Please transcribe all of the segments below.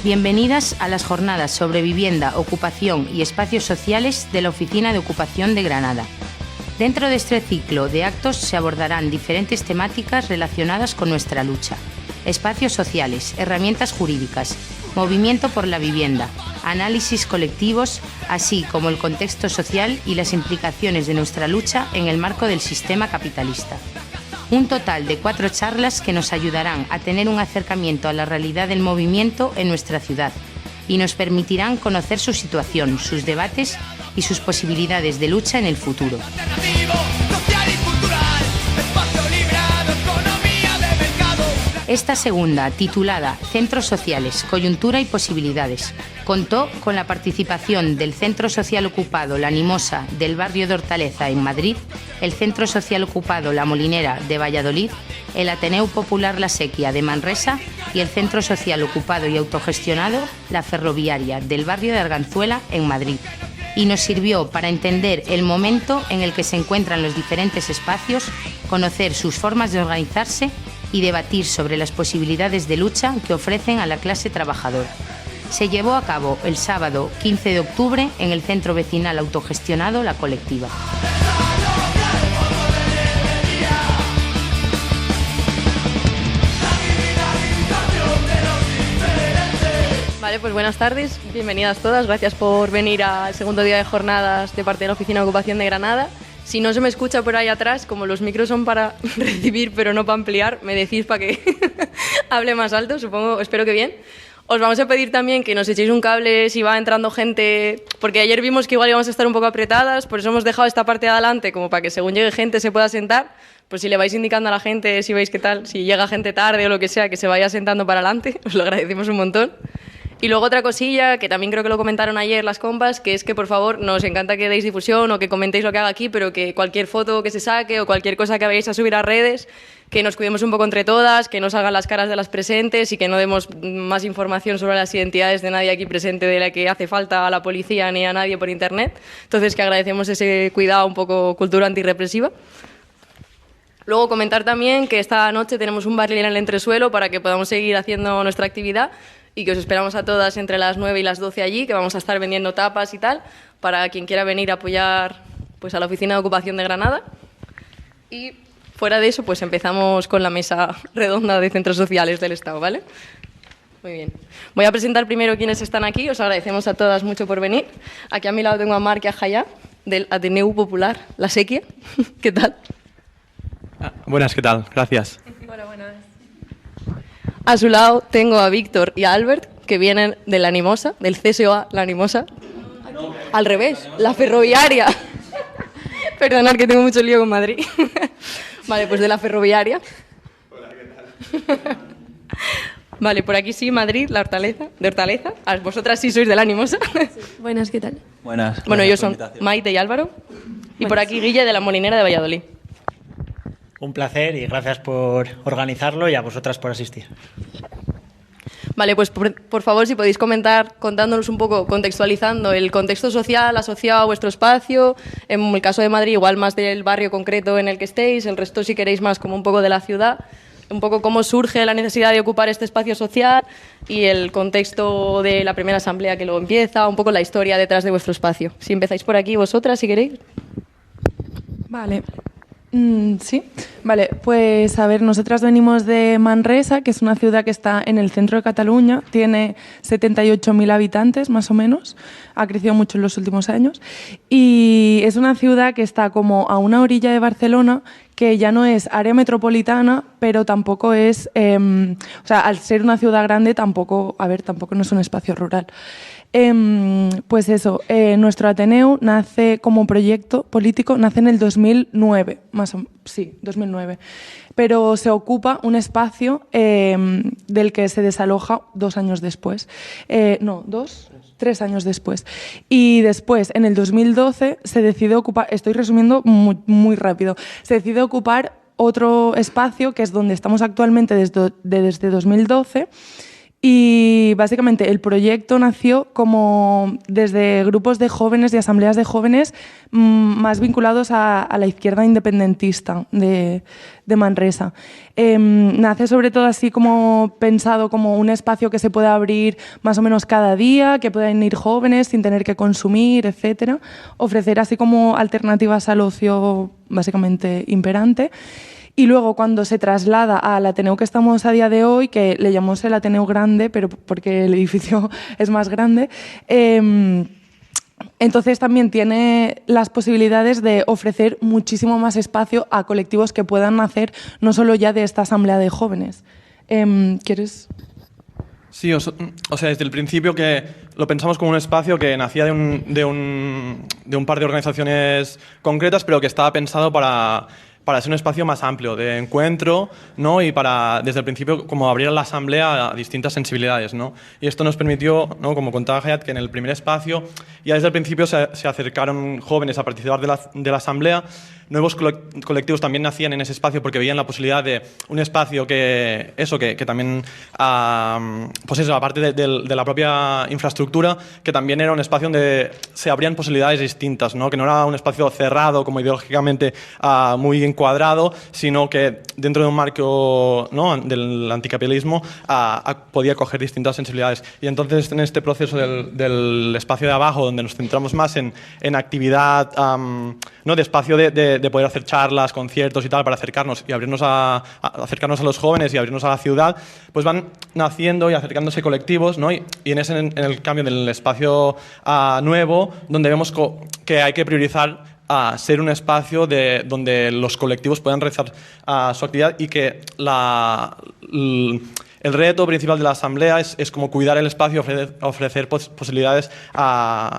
Bienvenidas a las jornadas sobre vivienda, ocupación y espacios sociales de la Oficina de Ocupación de Granada. Dentro de este ciclo de actos se abordarán diferentes temáticas relacionadas con nuestra lucha: espacios sociales, herramientas jurídicas, movimiento por la vivienda, análisis colectivos, así como el contexto social y las implicaciones de nuestra lucha en el marco del sistema capitalista. Un total de 4 charlas que nos ayudarán a tener un acercamiento a la realidad del movimiento en nuestra ciudad y nos permitirán conocer su situación, sus debates y sus posibilidades de lucha en el futuro. Esta segunda, titulada Centros Sociales, Coyuntura y Posibilidades, contó con la participación del Centro Social Ocupado La Animosa del barrio de Hortaleza en Madrid, el Centro Social Ocupado La Molinera de Valladolid, el Ateneu Popular La Sequia de Manresa y el Centro Social Ocupado y Autogestionado La Ferroviaria del barrio de Arganzuela en Madrid. Y nos sirvió para entender el momento en el que se encuentran los diferentes espacios, conocer sus formas de organizarse y debatir sobre las posibilidades de lucha que ofrecen a la clase trabajadora. Se llevó a cabo el sábado 15 de octubre en el Centro Vecinal Autogestionado La Colectiva. Vale, pues buenas tardes, bienvenidas todas, gracias por venir al segundo día de jornadas de parte de la Oficina de Ocupación de Granada. Si no se me escucha por ahí atrás, como los micros son para recibir pero no para ampliar, me decís para que hable más alto, supongo, espero que bien. Os vamos a pedir también que nos echéis un cable si va entrando gente, porque ayer vimos que igual íbamos a estar un poco apretadas, por eso hemos dejado esta parte de adelante como para que según llegue gente se pueda sentar. Pues si le vais indicando a la gente, si veis qué tal, si llega gente tarde o lo que sea, que se vaya sentando para adelante, os lo agradecemos un montón. Y luego otra cosilla, que también creo que lo comentaron ayer las compas, que es que por favor nos encanta que deis difusión o que comentéis lo que haga aquí, pero que cualquier foto que se saque o cualquier cosa que vayáis a subir a redes, que nos cuidemos un poco entre todas, que no salgan las caras de las presentes y que no demos más información sobre las identidades de nadie aquí presente de la que hace falta a la policía ni a nadie por internet. Entonces que agradecemos ese cuidado, un poco cultura antirrepresiva. Luego comentar también que esta noche tenemos un barril en el entresuelo para que podamos seguir haciendo nuestra actividad y que os esperamos a todas entre las 9 y las 12 allí, que vamos a estar vendiendo tapas y tal, para quien quiera venir a apoyar pues, a la Oficina de Ocupación de Granada. Y fuera de eso, pues empezamos con la mesa redonda de centros sociales del Estado, ¿vale? Muy bien. Voy a presentar primero quiénes están aquí. Os agradecemos a todas mucho por venir. Aquí a mi lado tengo a Marc y a Jaya, del Ateneu Popular La Sequia. ¿Qué tal? Buenas, ¿qué tal? Gracias. Bueno, buenas. A su lado tengo a Víctor y a Albert, que vienen de La Animosa, del CSOA La Animosa. No. Al revés, La Ferroviaria. Perdonad que tengo mucho lío con Madrid. Vale, pues de La Ferroviaria. Hola, ¿qué tal? Vale, por aquí sí, Madrid, de Hortaleza. Vosotras sí sois de La Animosa. Sí. Buenas, ¿qué tal? Buenas. Bueno, ellos son Maite y Álvaro. Y por aquí Guille de La Molinera de Valladolid. Un placer y gracias por organizarlo y a vosotras por asistir. Vale, pues por favor, si podéis comentar, contándonos un poco, contextualizando el contexto social asociado a vuestro espacio, en el caso de Madrid igual más del barrio concreto en el que estéis, el resto si queréis más como un poco de la ciudad, un poco cómo surge la necesidad de ocupar este espacio social y el contexto de la primera asamblea que luego empieza, un poco la historia detrás de vuestro espacio. Si empezáis por aquí vosotras, si queréis. Vale. Sí, vale, pues a ver, nosotras venimos de Manresa, que es una ciudad que está en el centro de Cataluña, tiene 78.000 habitantes más o menos, ha crecido mucho en los últimos años y es una ciudad que está como a una orilla de Barcelona, que ya no es área metropolitana, pero tampoco es, o sea, al ser una ciudad grande tampoco no es un espacio rural. Pues eso, nuestro Ateneu nace como proyecto político, nace en el 2009, 2009, pero se ocupa un espacio del que se desaloja 2 años después, 3 años después. Y después, en el 2012, se decide ocupar, estoy resumiendo muy rápido, se decide ocupar otro espacio que es donde estamos actualmente desde 2012, Y básicamente el proyecto nació como desde grupos de jóvenes y asambleas de jóvenes más vinculados a la izquierda independentista de Manresa. Nace sobre todo así como pensado como un espacio que se pueda abrir más o menos cada día, que puedan ir jóvenes sin tener que consumir, etcétera. Ofrecer así como alternativas al ocio básicamente imperante. Y luego cuando se traslada al Ateneo que estamos a día de hoy, que le llamamos el Ateneo Grande, pero porque el edificio es más grande, entonces también tiene las posibilidades de ofrecer muchísimo más espacio a colectivos que puedan nacer no solo ya de esta asamblea de jóvenes. ¿Quieres...? Sí, o sea, desde el principio que lo pensamos como un espacio que nacía de un par de organizaciones concretas, pero que estaba pensado para ser un espacio más amplio de encuentro, ¿no? Y para, desde el principio, como abrir la asamblea a distintas sensibilidades, ¿no? Y esto nos permitió, ¿no? Como contaba Hayat, que en el primer espacio ya desde el principio se acercaron jóvenes a participar de la asamblea. Nuevos colectivos también nacían en ese espacio porque veían la posibilidad de un espacio que también, pues eso, aparte de la propia infraestructura, que también era un espacio donde se abrían posibilidades distintas, ¿no? Que no era un espacio cerrado, como ideológicamente muy encuadrado, sino que dentro de un marco, ¿no? Del anticapitalismo podía coger distintas sensibilidades. Y entonces en este proceso del espacio de abajo, donde nos centramos más en actividad, ¿no? De espacio de poder hacer charlas, conciertos y tal, para acercarnos y acercarnos a los jóvenes y abrirnos a la ciudad, pues van naciendo y acercándose colectivos, ¿no? Y en el cambio del espacio nuevo, donde vemos que hay que priorizar ser un espacio donde los colectivos puedan realizar su actividad y que el reto principal de la asamblea es como cuidar el espacio, ofrecer posibilidades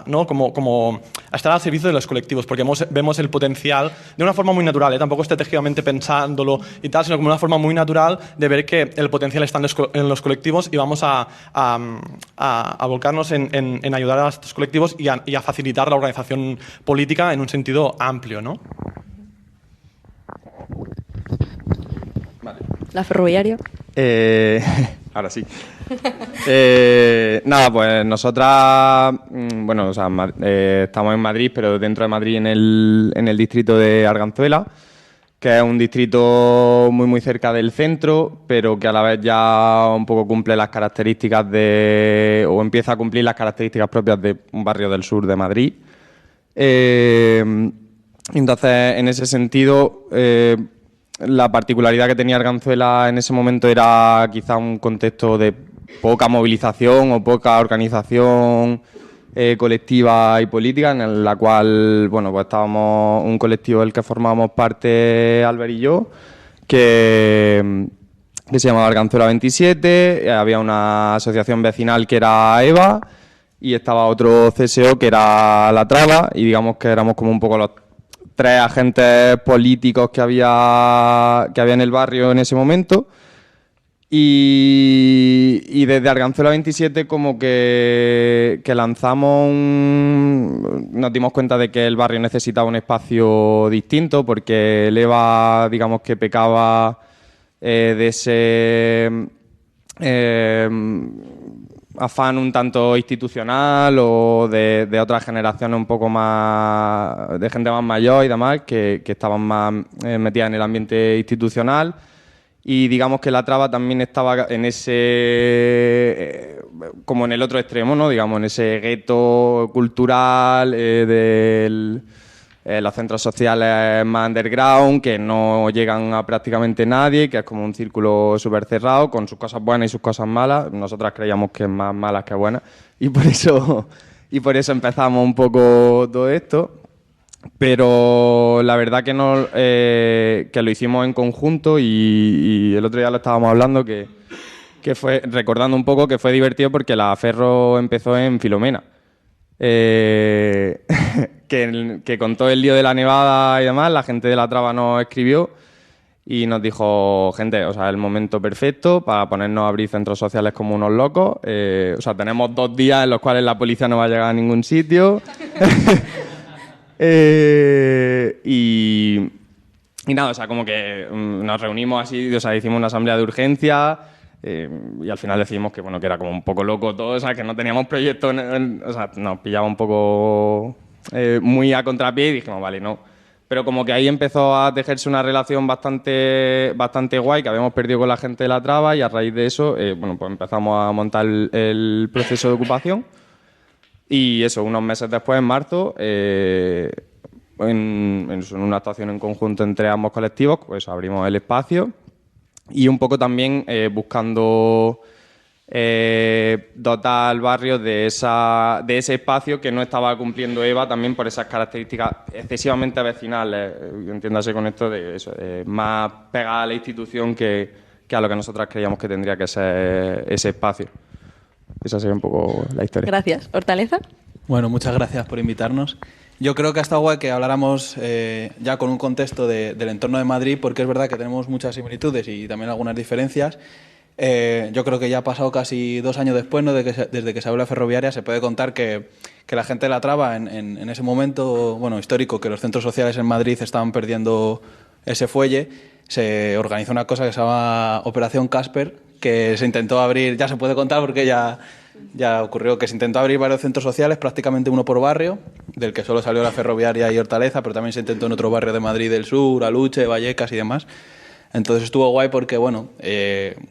¿no? como a estar al servicio de los colectivos, porque vemos el potencial de una forma muy natural, tampoco estratégicamente pensándolo y tal, sino como una forma muy natural de ver que el potencial está en los colectivos y vamos a volcarnos en ayudar a estos colectivos y a facilitar la organización política en un sentido amplio, ¿no? Vale. La ferroviaria. Ahora sí. Nada, pues nosotras, bueno, o sea, estamos en Madrid, pero dentro de Madrid en el distrito de Arganzuela, que es un distrito muy muy cerca del centro, pero que a la vez ya un poco cumple las características o empieza a cumplir las características propias de un barrio del sur de Madrid. Entonces, en ese sentido, la particularidad que tenía Arganzuela en ese momento era quizá un contexto de poca movilización o poca organización colectiva y política, en la cual, bueno, pues estábamos un colectivo del que formábamos parte Albert y yo, que se llamaba Arganzuela 27, había una asociación vecinal que era EVA y estaba otro CSO que era La Traba, y digamos que éramos como un poco los tres agentes políticos que había en el barrio en ese momento. Y desde Arganzuela 27 como que lanzamos nos dimos cuenta de que el barrio necesitaba un espacio distinto, porque el EVA, digamos que pecaba de ese afán un tanto institucional o de otra generación un poco más de gente más mayor y demás que estaban más metidas en el ambiente institucional, y digamos que La Traba también estaba en ese como en el otro extremo, ¿no? Digamos en ese gueto cultural los centros sociales más underground, que no llegan a prácticamente nadie, que es como un círculo súper cerrado, con sus cosas buenas y sus cosas malas. Nosotras creíamos que es más malas que buenas, y por eso empezamos un poco todo esto. Pero la verdad que lo hicimos en conjunto, y el otro día lo estábamos hablando, que fue, recordando un poco, que fue divertido porque la Ferro empezó en Filomena. Que con todo el lío de la nevada y demás, la gente de La Traba nos escribió y nos dijo: gente, o sea, el momento perfecto para ponernos a abrir centros sociales como unos locos. O sea, tenemos 2 días en los cuales la policía no va a llegar a ningún sitio. Y nada, o sea, como que nos reunimos así, o sea, hicimos una asamblea de urgencia. Y al final decidimos que, bueno, que era como un poco loco todo, o sea, que no teníamos proyecto, o sea, nos pillaba un poco muy a contrapié y dijimos, vale, no. Pero como que ahí empezó a tejerse una relación bastante guay que habíamos perdido con la gente de la traba, y a raíz de eso, bueno, pues empezamos a montar el proceso de ocupación. Y eso, unos meses después, en marzo, en una actuación en conjunto entre ambos colectivos, pues abrimos el espacio y un poco también buscando dotar al barrio de ese espacio que no estaba cumpliendo Eva, también por esas características excesivamente vecinales, entiéndase con esto, de eso, más pegada a la institución que a lo que nosotras creíamos que tendría que ser ese espacio. Esa sería un poco la historia. Gracias. ¿Hortaleza? Bueno, muchas gracias por invitarnos. Yo creo que ha estado guay que habláramos ya con un contexto del entorno de Madrid, porque es verdad que tenemos muchas similitudes y también algunas diferencias. Yo creo que ya ha pasado casi 2 años después, ¿no?, desde que se abrió la ferroviaria. Se puede contar que la gente de la traba, en ese momento, bueno, histórico, que los centros sociales en Madrid estaban perdiendo ese fuelle, se organizó una cosa que se llama Operación Casper, que se intentó abrir, ya se puede contar porque ya ocurrió, que se intentó abrir varios centros sociales, prácticamente uno por barrio, del que solo salió la ferroviaria y Hortaleza, pero también se intentó en otro barrio de Madrid del Sur, Aluche, Vallecas y demás. Entonces estuvo guay porque, bueno,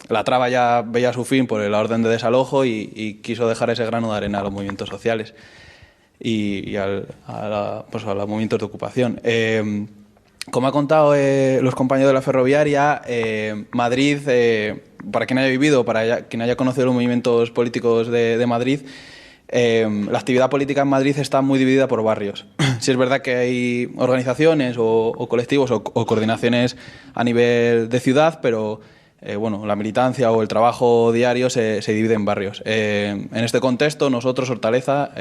la traba ya veía su fin por la orden de desalojo y quiso dejar ese grano de arena a los movimientos sociales y a los movimientos de ocupación. Como ha contado los compañeros de la ferroviaria, Madrid, para quien haya vivido, para quien haya conocido los movimientos políticos de Madrid, la actividad política en Madrid está muy dividida por barrios. Sí es verdad que hay organizaciones o colectivos o coordinaciones a nivel de ciudad, pero bueno, la militancia o el trabajo diario se divide en barrios. En este contexto, nosotros, Hortaleza,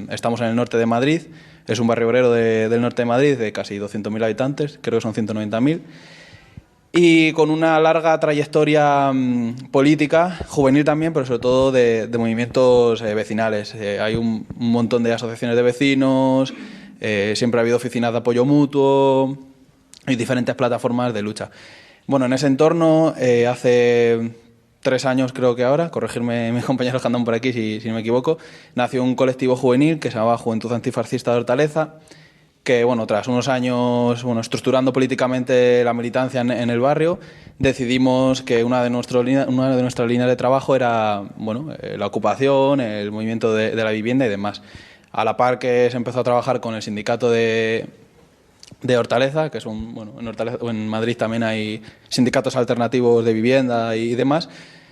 estamos en el norte de Madrid. Es un barrio obrero del norte de Madrid de casi 200.000 habitantes, creo que son 190.000. Y con una larga trayectoria política, juvenil también, pero sobre todo de movimientos vecinales. Hay un montón de asociaciones de vecinos, siempre ha habido oficinas de apoyo mutuo y diferentes plataformas de lucha. Bueno, en ese entorno, hace 3 años creo que ahora, corregirme mis compañeros que andan por aquí si no me equivoco, nació un colectivo juvenil que se llamaba Juventud Antifascista de Hortaleza, que, bueno, tras unos años, bueno, estructurando políticamente la militancia en el barrio, decidimos que una de nuestras líneas de trabajo era, bueno, la ocupación, el movimiento de la vivienda y demás. A la par que se empezó a trabajar con el sindicato de Hortaleza, que son, bueno, en Madrid también hay sindicatos alternativos de vivienda y demás.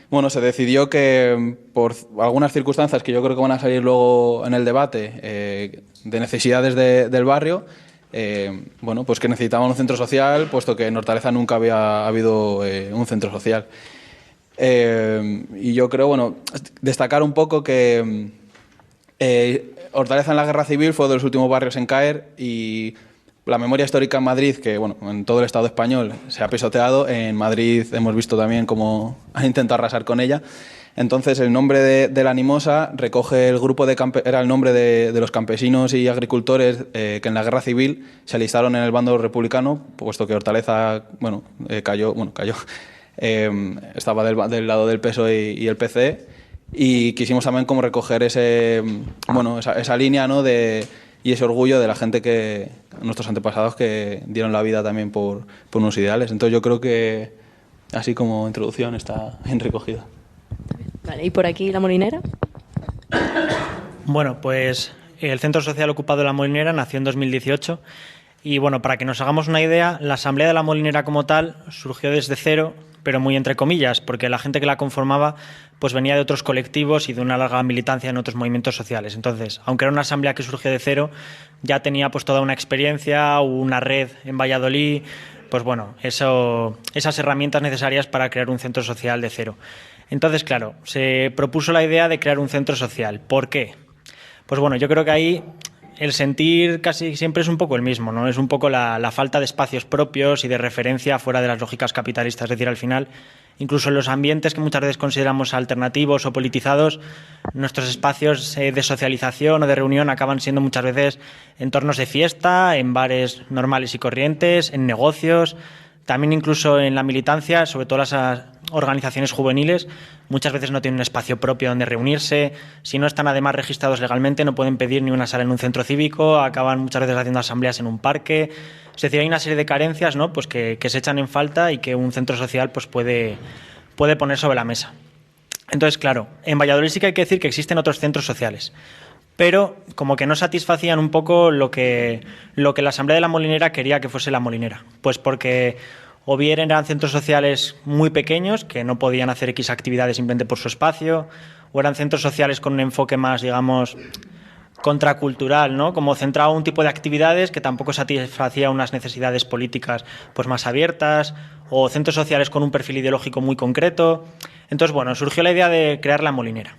Bueno, se decidió que por algunas circunstancias que yo creo que van a salir luego en el debate, de necesidades del barrio, bueno, pues que necesitaban un centro social, puesto que en Hortaleza nunca había habido un centro social. Y yo creo, bueno, destacar un poco que Hortaleza en la Guerra Civil fue de los últimos barrios en caer, y la memoria histórica en Madrid, que, bueno, en todo el Estado español se ha pisoteado, en Madrid hemos visto también cómo han intentado arrasar con ella. Entonces, el nombre de la Animosa recoge el grupo era el nombre de los campesinos y agricultores que en la Guerra Civil se alistaron en el bando republicano, puesto que Hortaleza, bueno, cayó. Estaba del lado del PSOE y el PC, y quisimos también como recoger esa línea, ¿no?, y ese orgullo de la gente nuestros antepasados que dieron la vida también por unos ideales. Entonces yo creo que, así como introducción, está bien recogida. Vale, ¿y por aquí La Molinera? Bueno, pues el Centro Social Ocupado de La Molinera nació en 2018 y, bueno, para que nos hagamos una idea, la Asamblea de La Molinera como tal surgió desde cero, pero muy entre comillas, porque la gente que la conformaba pues venía de otros colectivos y de una larga militancia en otros movimientos sociales. Entonces, aunque era una asamblea que surgió de cero, ya tenía pues toda una experiencia, una red en Valladolid, pues bueno, esas herramientas necesarias para crear un centro social de cero. Entonces, claro, se propuso la idea de crear un centro social. ¿Por qué? Pues bueno, yo creo que ahí el sentir casi siempre es un poco el mismo, ¿no? Es un poco la falta de espacios propios y de referencia fuera de las lógicas capitalistas. Es decir, al final, incluso en los ambientes que muchas veces consideramos alternativos o politizados, nuestros espacios de socialización o de reunión acaban siendo muchas veces entornos de fiesta, en bares normales y corrientes, en negocios, también incluso en la militancia, sobre todo organizaciones juveniles muchas veces no tienen un espacio propio donde reunirse. Si no están además registrados legalmente, no pueden pedir ni una sala en un centro cívico, acaban muchas veces haciendo asambleas en un parque. Es decir, hay una serie de carencias, ¿no?, pues que se echan en falta y que un centro social pues puede poner sobre la mesa. Entonces, claro, en Valladolid sí que hay que decir que existen otros centros sociales, pero como que no satisfacían un poco lo que la Asamblea de la Molinera quería que fuese la Molinera. Pues porque o bien eran centros sociales muy pequeños, que no podían hacer X actividades simplemente por su espacio, o eran centros sociales con un enfoque más, digamos, contracultural, ¿no?, como centrado en un tipo de actividades que tampoco satisfacía unas necesidades políticas pues más abiertas, o centros sociales con un perfil ideológico muy concreto. Entonces, bueno, surgió la idea de crear la Molinera.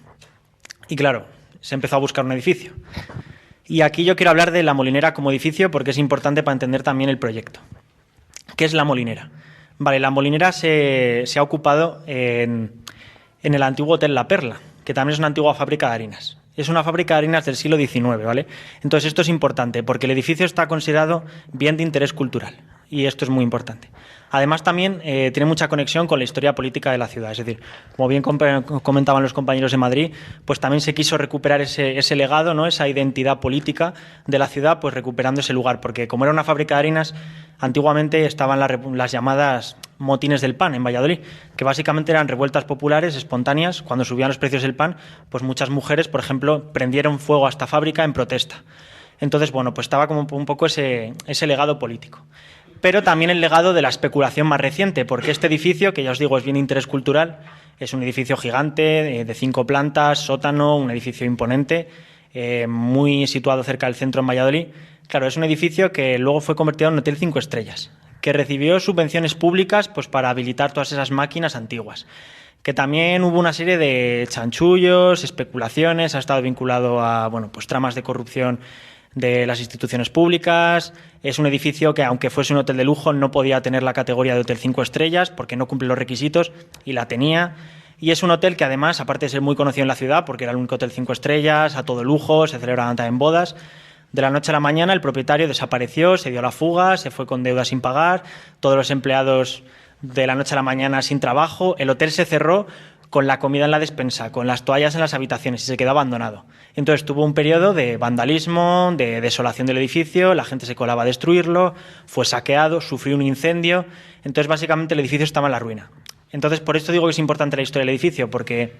Y claro, se empezó a buscar un edificio. Y aquí yo quiero hablar de la Molinera como edificio porque es importante para entender también el proyecto. ¿Qué es la Molinera? Vale, la Molinera se ha ocupado en el antiguo Hotel La Perla, que también es una antigua fábrica de harinas. Es una fábrica de harinas del siglo XIX, ¿vale? Entonces esto es importante porque el edificio está considerado bien de interés cultural y esto es muy importante. Además también tiene mucha conexión con la historia política de la ciudad, es decir, como bien comentaban los compañeros de Madrid, pues también se quiso recuperar ese legado, ¿no?, esa identidad política de la ciudad, pues recuperando ese lugar, porque como era una fábrica de harinas, antiguamente estaban las llamadas motines del pan en Valladolid, que básicamente eran revueltas populares espontáneas. Cuando subían los precios del pan, pues muchas mujeres, por ejemplo, prendieron fuego a esta fábrica en protesta. Entonces, bueno, pues estaba como un poco ese legado político. Pero también el legado de la especulación más reciente, porque este edificio, que ya os digo es bien de interés cultural, es un edificio gigante de 5 plantas, sótano, un edificio imponente, muy situado cerca del centro en Valladolid. Claro, es un edificio que luego fue convertido en un hotel 5 estrellas, que recibió subvenciones públicas pues, para habilitar todas esas máquinas antiguas. Que también hubo una serie de chanchullos, especulaciones, ha estado vinculado a pues, tramas de corrupción de las instituciones públicas. Es un edificio que, aunque fuese un hotel de lujo, no podía tener la categoría de hotel 5 estrellas porque no cumple los requisitos y la tenía. Y es un hotel que además, aparte de ser muy conocido en la ciudad, porque era el único hotel 5 estrellas, a todo lujo, se celebraban también bodas, de la noche a la mañana el propietario desapareció, se dio a la fuga, se fue con deudas sin pagar, todos los empleados de la noche a la mañana sin trabajo, el hotel se cerró con la comida en la despensa, con las toallas en las habitaciones y se quedó abandonado. Entonces tuvo un periodo de vandalismo, de desolación del edificio, la gente se colaba a destruirlo, fue saqueado, sufrió un incendio, entonces básicamente el edificio estaba en la ruina. Entonces por esto digo que es importante la historia del edificio, porque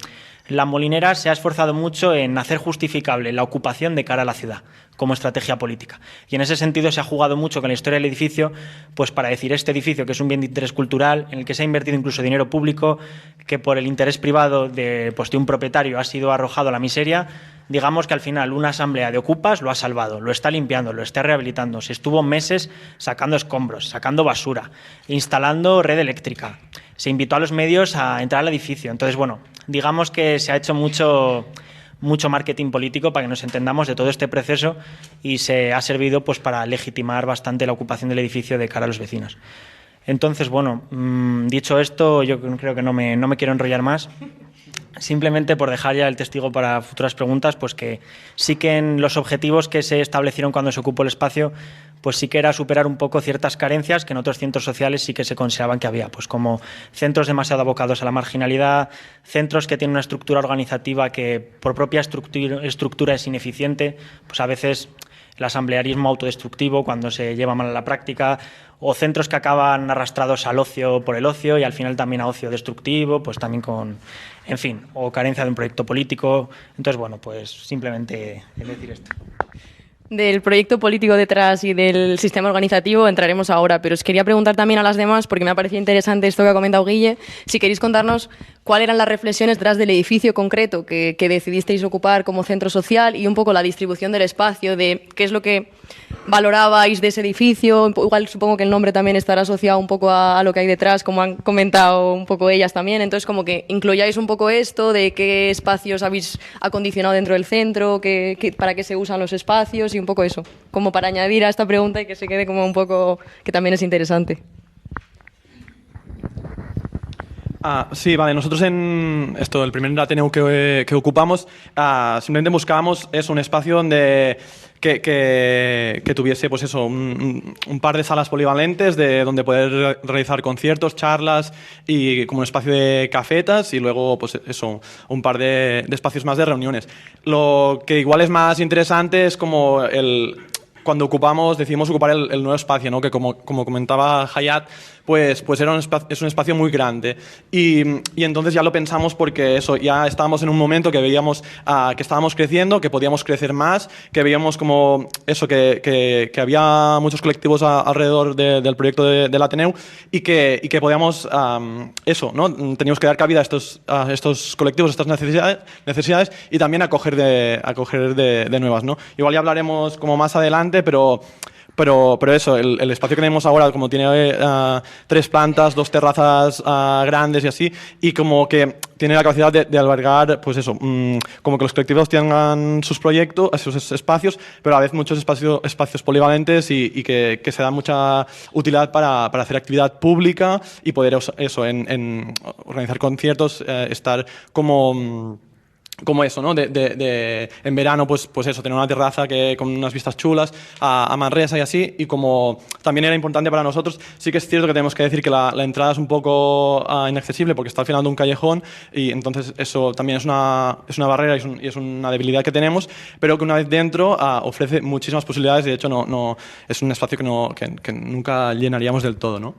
la Molinera se ha esforzado mucho en hacer justificable la ocupación de cara a la ciudad como estrategia política. Y en ese sentido se ha jugado mucho con la historia del edificio, pues para decir este edificio que es un bien de interés cultural, en el que se ha invertido incluso dinero público, que por el interés privado de un propietario ha sido arrojado a la miseria, digamos que al final una asamblea de ocupas lo ha salvado, lo está limpiando, lo está rehabilitando. Se estuvo meses sacando escombros, sacando basura, instalando red eléctrica. Se invitó a los medios a entrar al edificio. Entonces, bueno, digamos que se ha hecho mucho marketing político para que nos entendamos de todo este proceso y se ha servido pues para legitimar bastante la ocupación del edificio de cara a los vecinos. Entonces, bueno, dicho esto, yo creo que no me quiero enrollar más. Simplemente por dejar ya el testigo para futuras preguntas, pues que sí que en los objetivos que se establecieron cuando se ocupó el espacio, pues sí que era superar un poco ciertas carencias que en otros centros sociales sí que se consideraban que había, pues como centros demasiado abocados a la marginalidad, centros que tienen una estructura organizativa que por propia estructura es ineficiente, pues a veces el asamblearismo autodestructivo cuando se lleva mal a la práctica, o centros que acaban arrastrados al ocio por el ocio y al final también a ocio destructivo, pues también con, en fin, o carencia de un proyecto político. Entonces, bueno, pues simplemente decir esto. Del proyecto político detrás y del sistema organizativo entraremos ahora, pero os quería preguntar también a las demás, porque me ha parecido interesante esto que ha comentado Guille, si queréis contarnos cuáles eran las reflexiones detrás del edificio concreto que decidisteis ocupar como centro social y un poco la distribución del espacio, de qué es lo que valorabais de ese edificio. Igual supongo que el nombre también estará asociado un poco a lo que hay detrás, como han comentado un poco ellas también. Entonces, como que incluyáis un poco esto de qué espacios habéis acondicionado dentro del centro, para qué se usan los espacios y un poco eso, como para añadir a esta pregunta y que se quede como un poco, que también es interesante. Sí, vale. Nosotros en esto, el primer Ateneu que ocupamos, simplemente buscábamos un espacio donde que tuviese pues eso, un par de salas polivalentes donde poder realizar conciertos, charlas y como un espacio de cafetas y luego pues eso, un par de espacios más de reuniones. Lo que igual es más interesante es como cuando decidimos ocupar el nuevo espacio, ¿no? Que como comentaba Hayat, pues es un espacio muy grande. Y entonces ya lo pensamos porque eso, ya estábamos en un momento que veíamos que estábamos creciendo, que podíamos crecer más, que veíamos como eso, que había muchos colectivos alrededor del proyecto del Ateneu y que podíamos, eso, ¿no? Teníamos que dar cabida a estos colectivos, a estas necesidades y también acoger de nuevas, ¿no? Igual ya hablaremos como más adelante, pero eso, el espacio que tenemos ahora, como tiene 3 plantas, 2 terrazas grandes y así, y como que tiene la capacidad de albergar, pues eso, como que los colectivos tengan sus proyectos, sus espacios, pero a la vez muchos espacios polivalentes y que se da mucha utilidad para hacer actividad pública y poder eso, en organizar conciertos, estar como eso, ¿no? En verano, pues eso, tener una terraza con unas vistas chulas a Manresa y así, y como también era importante para nosotros, sí que es cierto que tenemos que decir que la entrada es un poco inaccesible porque está al final de un callejón y entonces eso también es una barrera y es una debilidad que tenemos, pero que una vez dentro ofrece muchísimas posibilidades y de hecho no es un espacio que nunca llenaríamos del todo, ¿no?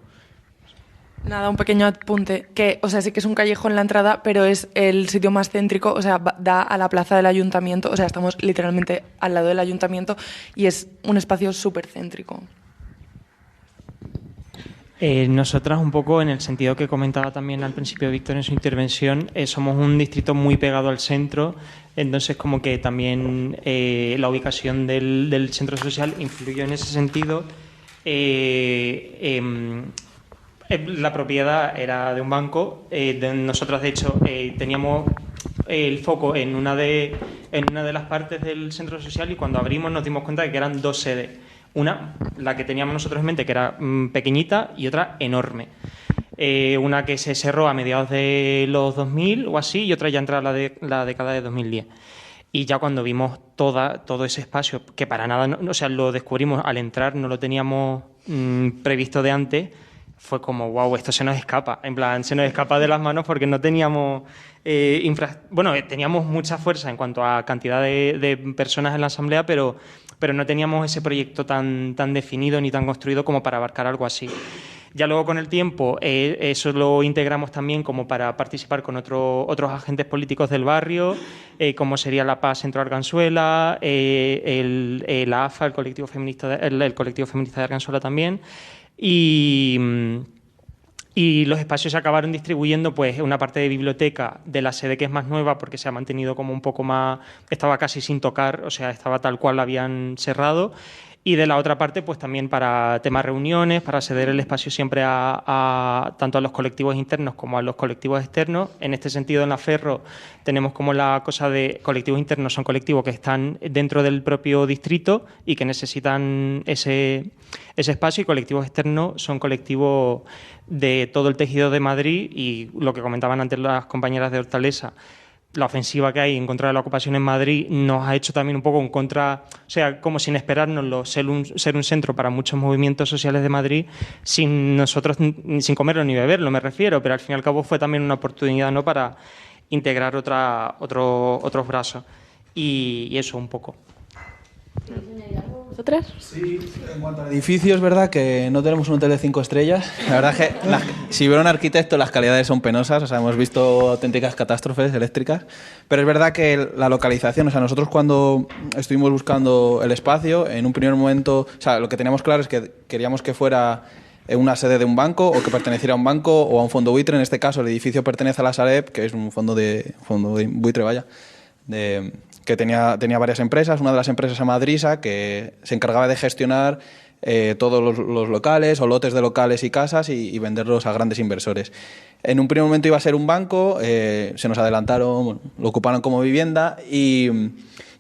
Nada, un pequeño apunte, o sea, sí que es un callejón la entrada, pero es el sitio más céntrico, o sea, da a la plaza del ayuntamiento, o sea, estamos literalmente al lado del ayuntamiento y es un espacio súper céntrico. Nosotras un poco en el sentido que comentaba también al principio Víctor en su intervención, somos un distrito muy pegado al centro, entonces como que también la ubicación del centro social influyó en ese sentido. La propiedad era de un banco. Nosotros, de hecho, teníamos el foco en una de las partes del centro social y cuando abrimos nos dimos cuenta de que eran 2 sedes. Una, la que teníamos nosotros en mente, que era pequeñita, y otra enorme. Una que se cerró a mediados de los 2000 o así y otra ya entraba la década de 2010. Y ya cuando vimos todo ese espacio, que para nada, o sea, lo descubrimos al entrar, no lo teníamos previsto de antes, fue como, wow, esto se nos escapa. En plan, se nos escapa de las manos porque no teníamos teníamos mucha fuerza en cuanto a cantidad de personas en la asamblea, pero no teníamos ese proyecto tan definido ni tan construido como para abarcar algo así. Ya luego con el tiempo eso lo integramos también como para participar con otros agentes políticos del barrio, como sería la PAS Centro Arganzuela, la AFA, el colectivo feminista de Arganzuela también. Y los espacios se acabaron distribuyendo, pues una parte de biblioteca de la sede que es más nueva porque se ha mantenido como un poco más, estaba casi sin tocar, o sea, estaba tal cual la habían cerrado. Y de la otra parte, pues también para temas reuniones, para ceder el espacio siempre tanto a los colectivos internos como a los colectivos externos. En este sentido, en la Ferro tenemos como la cosa de colectivos internos son colectivos que están dentro del propio distrito y que necesitan ese espacio, y colectivos externos son colectivos de todo el tejido de Madrid y lo que comentaban antes las compañeras de Hortaleza. La ofensiva que hay en contra de la ocupación en Madrid nos ha hecho también un poco en contra, o sea, como sin esperárnoslo, ser un centro para muchos movimientos sociales de Madrid, sin nosotros, sin comerlo ni beberlo, me refiero, pero al fin y al cabo fue también una oportunidad, ¿no?, para integrar otros brazos. Y eso un poco. ¿Vosotras? Sí, en cuanto al edificio es verdad que no tenemos un hotel de 5 estrellas. La verdad es que si hubiera un arquitecto las calidades son penosas, o sea, hemos visto auténticas catástrofes eléctricas, pero es verdad que la localización, o sea, nosotros cuando estuvimos buscando el espacio, en un primer momento, o sea, lo que teníamos claro es que queríamos que fuera una sede de un banco o que perteneciera a un banco o a un fondo buitre. En este caso el edificio pertenece a la Sareb, que es un fondo de buitre, que tenía varias empresas. Una de las empresas se llama Drisa, que se encargaba de gestionar todos los locales o lotes de locales y casas y venderlos a grandes inversores. En un primer momento iba a ser un banco, se nos adelantaron, bueno, lo ocuparon como vivienda y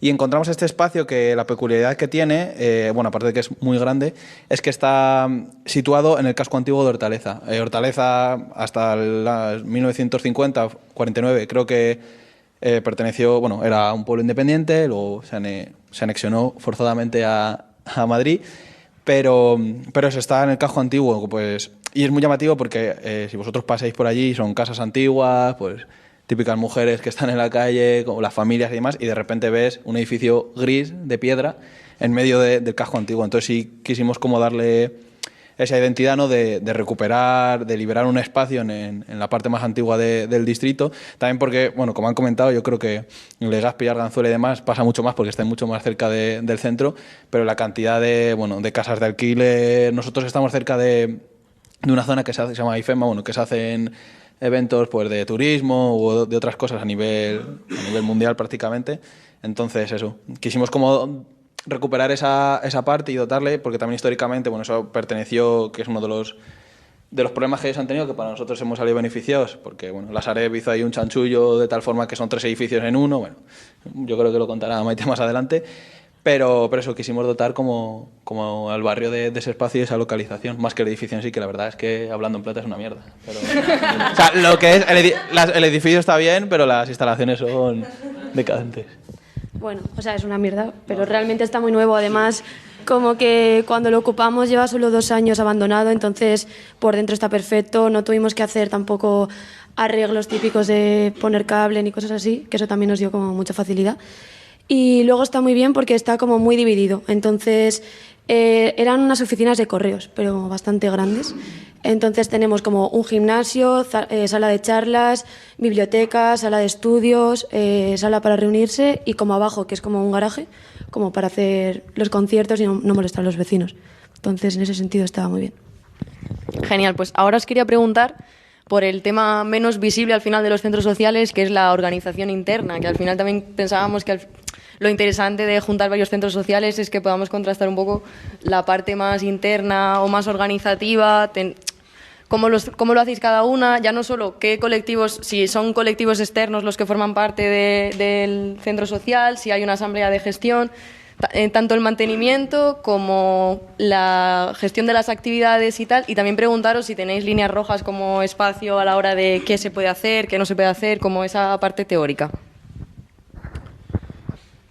encontramos este espacio que la peculiaridad que tiene, bueno, aparte de que es muy grande, es que está situado en el casco antiguo de Hortaleza. Hortaleza hasta el 1950, 49, creo que perteneció, bueno, era un pueblo independiente, luego se anexionó forzadamente a Madrid, pero eso está en el casco antiguo, pues, y es muy llamativo porque si vosotros pasáis por allí, son casas antiguas, pues típicas mujeres que están en la calle, como las familias y demás, y de repente ves un edificio gris de piedra en medio del casco antiguo. Entonces sí quisimos como darle esa identidad, ¿no? de recuperar, de liberar un espacio en la parte más antigua del distrito. También porque, bueno, como han comentado, yo creo que en Legazpi, Arganzuela y demás pasa mucho más porque está mucho más cerca del centro, pero la cantidad de casas de alquiler... Nosotros estamos cerca de una zona que se llama IFEMA, bueno, que se hacen eventos pues de turismo o de otras cosas a nivel mundial prácticamente. Entonces eso, quisimos como recuperar esa parte y dotarle, porque también históricamente, bueno, eso perteneció, que es uno de los problemas que ellos han tenido, que para nosotros hemos salido beneficiados, porque bueno, la Sareb hizo ahí un chanchullo de tal forma que son 3 edificios en uno. Bueno, yo creo que lo contará Maite más adelante. Pero eso, quisimos dotar como al barrio de ese espacio y esa localización, más que el edificio en sí, que la verdad es que hablando en plata es una mierda. Pero, o sea, lo que es el edificio está bien, pero las instalaciones son decadentes. Bueno, o sea, es una mierda, pero realmente está muy nuevo. Además, como que cuando lo ocupamos lleva solo 2 años abandonado, entonces por dentro está perfecto, no tuvimos que hacer tampoco arreglos típicos de poner cable ni cosas así, que eso también nos dio como mucha facilidad. Y luego está muy bien porque está como muy dividido. Entonces, eran unas oficinas de correos, pero bastante grandes. Entonces tenemos como un gimnasio, sala de charlas, biblioteca, sala de estudios, sala para reunirse y como abajo, que es como un garaje, como para hacer los conciertos y no molestar a los vecinos. Entonces, en ese sentido estaba muy bien. Genial, pues ahora os quería preguntar por el tema menos visible al final de los centros sociales, que es la organización interna, que al final también pensábamos que lo interesante de juntar varios centros sociales es que podamos contrastar un poco la parte más interna o más organizativa, cómo lo hacéis cada una, ya no solo qué colectivos, si son colectivos externos los que forman parte del centro social, si hay una asamblea de gestión, tanto el mantenimiento como la gestión de las actividades y tal, y también preguntaros si tenéis líneas rojas como espacio a la hora de qué se puede hacer, qué no se puede hacer, como esa parte teórica.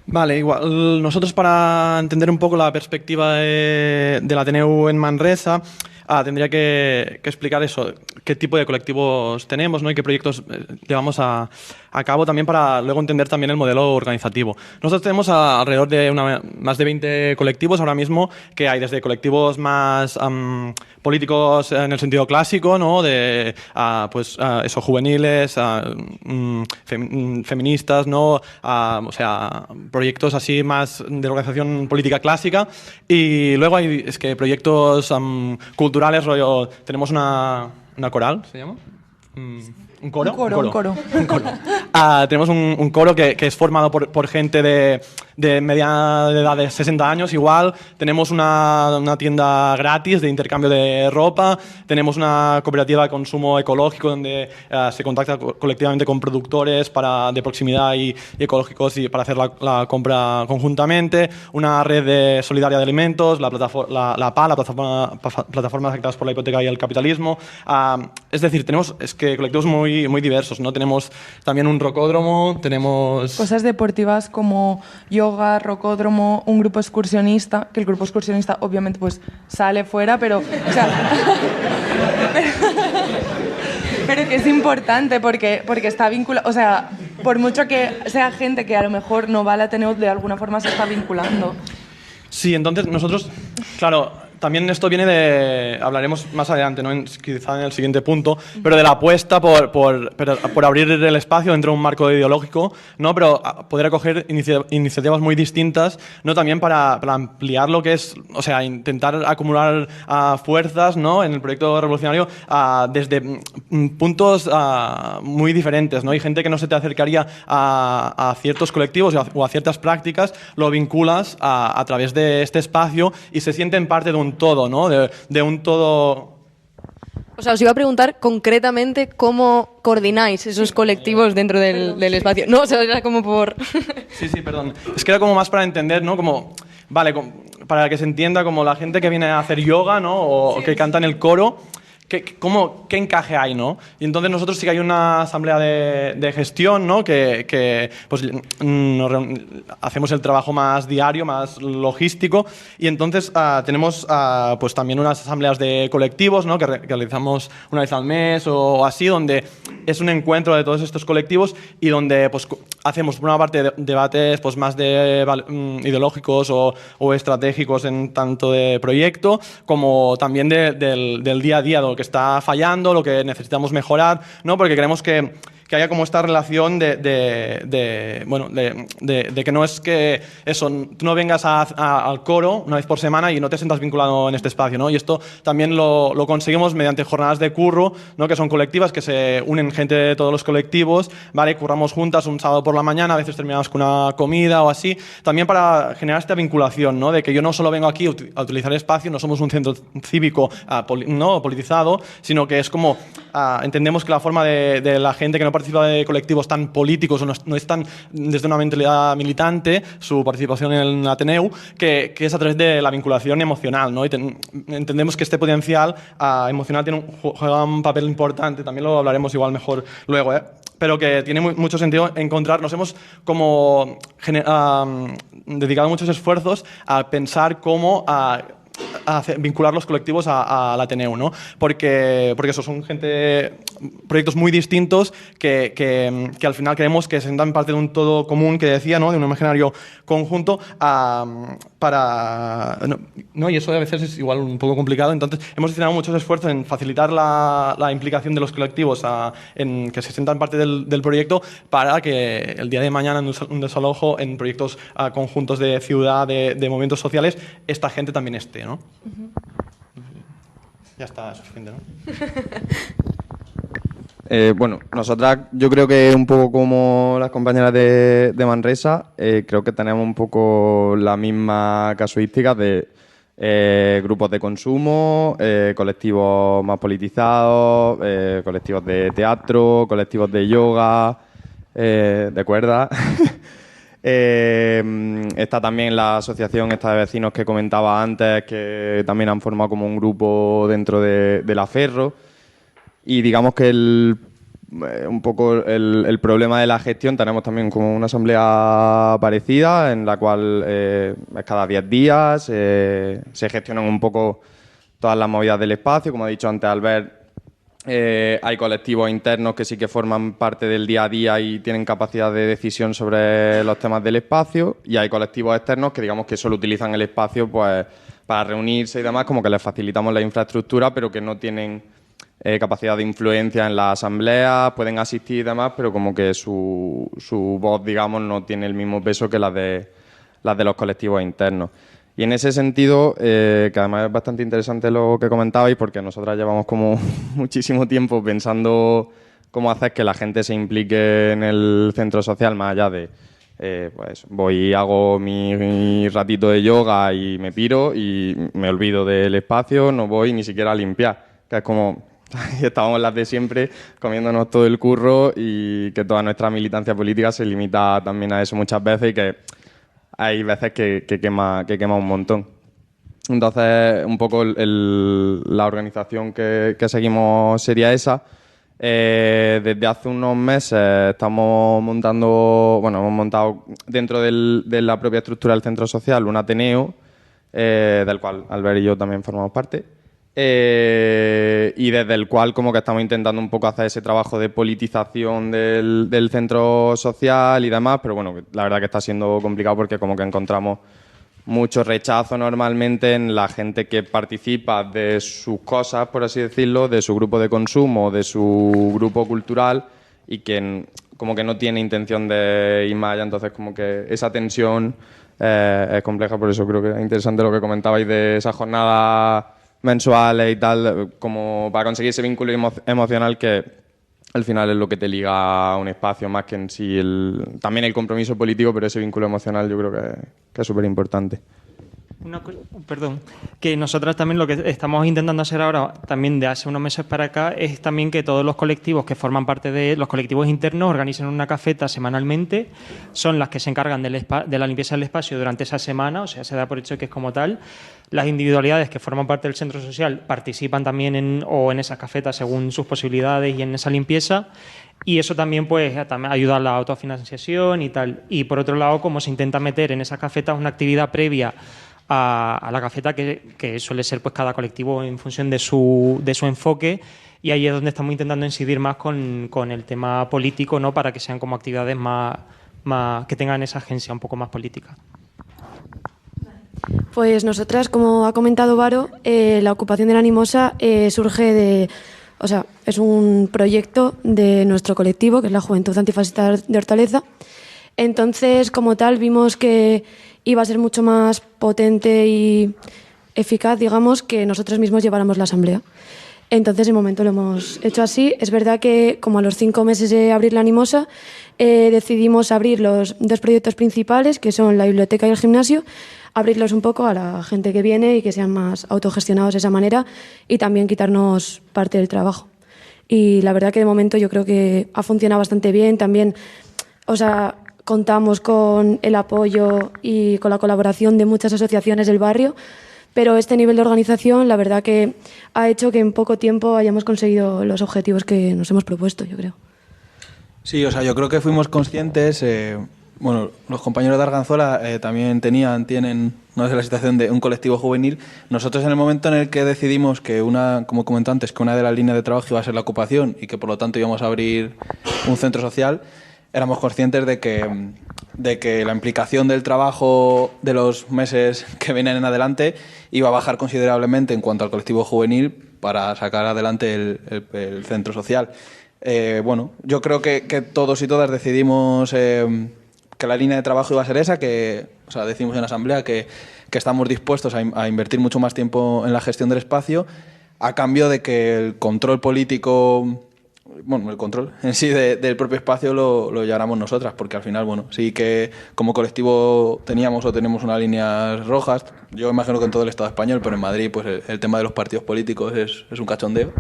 Vale, igual, nosotros para entender un poco la perspectiva del Ateneu en Manresa, tendría que explicar eso, qué tipo de colectivos tenemos, ¿no? Y qué proyectos llevamos a cabo también para luego entender también el modelo organizativo. Nosotros tenemos alrededor de más de 20 colectivos ahora mismo, que hay desde colectivos más políticos en el sentido clásico, ¿no? De juveniles, feministas, ¿no? O sea, proyectos así más de organización política clásica, y luego hay proyectos culturales, rollo, tenemos una coral, ¿se llama? ¿Un coro? Un coro. Tenemos un coro que es formado por gente de media edad de 60 años igual. Tenemos una tienda gratis de intercambio de ropa. Tenemos una cooperativa de consumo ecológico donde se contacta colectivamente con productores de proximidad y ecológicos y para hacer la compra conjuntamente. Una red solidaria de alimentos, la PA, la plataforma afectadas por la hipoteca y el capitalismo. Es decir, tenemos colectivos muy diversos, ¿no? Tenemos también un rocódromo, tenemos... Cosas deportivas como yoga, rocódromo, un grupo excursionista, que el grupo excursionista obviamente pues sale fuera, pero... O sea, pero que es importante porque está vinculado... O sea, por mucho que sea gente que a lo mejor no va al Ateneu, de alguna forma se está vinculando. Sí, entonces nosotros, claro... También esto viene de, hablaremos más adelante, ¿no? Quizá en el siguiente punto, pero de la apuesta por abrir el espacio dentro de un marco ideológico, ¿no? Pero poder acoger iniciativas muy distintas, ¿no? También para ampliar lo que es, o sea, intentar acumular fuerzas, ¿no? En el proyecto revolucionario desde puntos muy diferentes, ¿no? Hay gente que no se te acercaría a ciertos colectivos o a ciertas prácticas, lo vinculas a través de este espacio y se sienten parte de un un todo, ¿no? De un todo... O sea, os iba a preguntar concretamente cómo coordináis esos colectivos dentro del espacio. No, o sea, era como por... Sí, perdón. Es que era como más para entender, ¿no? Como, vale, para que se entienda como la gente que viene a hacer yoga, ¿no? O que canta en el coro, ¿qué encaje hay, no? Y entonces nosotros sí que hay una asamblea de gestión, ¿no? Que pues, hacemos el trabajo más diario, más logístico, y entonces tenemos pues también unas asambleas de colectivos, ¿no? Que realizamos una vez al mes o así, donde es un encuentro de todos estos colectivos y donde pues, hacemos, por una parte, debates pues, más ideológicos o estratégicos en tanto de proyecto, como también del día a día, de lo que está fallando, lo que necesitamos mejorar, ¿no? Porque queremos que haya como esta relación de que no es que eso, tú no vengas al coro una vez por semana y no te sientas vinculado en este espacio, ¿no? Y esto también lo conseguimos mediante jornadas de curro, ¿no? Que son colectivas, que se unen gente de todos los colectivos, ¿vale? Curramos juntas un sábado por la mañana, a veces terminamos con una comida o así, también para generar esta vinculación, ¿no? De que yo no solo vengo aquí a utilizar el espacio, no somos un centro cívico no politizado, sino que es como entendemos que la forma de la gente que no participa de colectivos tan políticos o no están desde una mentalidad militante, su participación en el Ateneu, que es a través de la vinculación emocional, ¿no? Y entendemos que este potencial emocional juega un papel importante, también lo hablaremos igual mejor luego, pero que tiene mucho sentido encontrar. Nos hemos como dedicado muchos esfuerzos a pensar cómo vincular los colectivos al Ateneu, ¿no? Porque eso son proyectos muy distintos que al final creemos que se dan parte de un todo común que decía, ¿no? De un imaginario conjunto y eso a veces es igual un poco complicado. Entonces hemos destinado muchos esfuerzos en facilitar la implicación de los colectivos en que se sientan parte del proyecto para que el día de mañana en un desalojo, en proyectos conjuntos de ciudad, de movimientos sociales, esta gente también esté, ¿no? Ya está suficiente, ¿no? Bueno, nosotras yo creo que un poco como las compañeras de Manresa, creo que tenemos un poco la misma casuística de grupos de consumo, colectivos más politizados, colectivos de teatro, colectivos de yoga, de cuerda. Está también la asociación esta de vecinos que comentaba antes, que también han formado como un grupo dentro de la Ferro. Y digamos que un poco el problema de la gestión, tenemos también como una asamblea parecida en la cual es cada 10 días, se gestionan un poco todas las movidas del espacio. Como ha dicho antes Albert, hay colectivos internos que sí que forman parte del día a día y tienen capacidad de decisión sobre los temas del espacio, y hay colectivos externos que digamos que solo utilizan el espacio pues para reunirse y demás, como que les facilitamos la infraestructura, pero que no tienen capacidad de influencia en la asamblea, pueden asistir y demás, pero como que su voz, digamos, no tiene el mismo peso que las de los colectivos internos. Y en ese sentido, que además es bastante interesante lo que comentabais, porque nosotras llevamos como muchísimo tiempo pensando cómo hacer que la gente se implique en el centro social, más allá de pues voy y hago mi ratito de yoga y me piro y me olvido del espacio, no voy ni siquiera a limpiar, que es como estábamos las de siempre comiéndonos todo el curro, y que toda nuestra militancia política se limita también a eso muchas veces, y que hay veces que quema un montón. Entonces, un poco la organización que seguimos sería esa. Desde hace unos meses estamos montando, hemos montado dentro de la propia estructura del centro social un Ateneo, del cual Albert y yo también formamos parte. Y desde el cual como que estamos intentando un poco hacer ese trabajo de politización del centro social y demás, pero bueno, la verdad que está siendo complicado porque como que encontramos mucho rechazo normalmente en la gente que participa de sus cosas, por así decirlo, de su grupo de consumo, de su grupo cultural, y que como que no tiene intención de ir más allá. Entonces como que esa tensión es compleja, por eso creo que es interesante lo que comentabais de esa jornada mensuales y tal, como para conseguir ese vínculo emocional que al final es lo que te liga a un espacio, más que en sí también el compromiso político, pero ese vínculo emocional yo creo que es súper importante. Perdón, que nosotros también lo que estamos intentando hacer ahora, también de hace unos meses para acá, es también que todos los colectivos que forman parte de los colectivos internos organicen una cafeta semanalmente, son las que se encargan de la limpieza del espacio durante esa semana, o sea, se da por hecho que es como tal. Las individualidades que forman parte del centro social participan también en esas cafetas según sus posibilidades y en esa limpieza. Y eso también, pues, también ayuda a la autofinanciación y tal. Y por otro lado, como se intenta meter en esas cafetas una actividad previa a la cafeta que suele ser, pues, cada colectivo en función de su enfoque, y ahí es donde estamos intentando incidir más con el tema político, ¿no? Para que sean como actividades más que tengan esa agencia un poco más política. Pues nosotras, como ha comentado Varo, la ocupación de la Animosa surge de... O sea, es un proyecto de nuestro colectivo, que es la Juventud Antifascista de Hortaleza. Entonces, como tal, vimos que iba a ser mucho más potente y eficaz, digamos, que nosotros mismos lleváramos la asamblea. Entonces, de momento lo hemos hecho así. Es verdad que, como a los 5 meses de abrir la Animosa, decidimos abrir los 2 proyectos principales, que son la biblioteca y el gimnasio, abrirlos un poco a la gente que viene y que sean más autogestionados de esa manera, y también quitarnos parte del trabajo. Y la verdad que de momento yo creo que ha funcionado bastante bien. También, o sea, contamos con el apoyo y con la colaboración de muchas asociaciones del barrio, pero este nivel de organización la verdad que ha hecho que en poco tiempo hayamos conseguido los objetivos que nos hemos propuesto, yo creo. Sí, o sea, yo creo que fuimos conscientes, bueno, los compañeros de Arganzuela también tienen una de la situación de un colectivo juvenil. Nosotros, en el momento en el que decidimos que como comenté antes, que una de las líneas de trabajo iba a ser la ocupación y que por lo tanto íbamos a abrir un centro social, éramos conscientes de que la implicación del trabajo de los meses que vienen en adelante iba a bajar considerablemente en cuanto al colectivo juvenil para sacar adelante el centro social. Bueno, yo creo que todos y todas decidimos que la línea de trabajo iba a ser esa, o sea, decimos en asamblea que estamos dispuestos a invertir mucho más tiempo en la gestión del espacio, a cambio de que el control político, bueno, el control en sí del propio espacio lo lleváramos nosotras, porque al final, bueno, sí que como colectivo teníamos o tenemos unas líneas rojas. Yo imagino que en todo el Estado español, pero en Madrid, pues el tema de los partidos políticos es un cachondeo.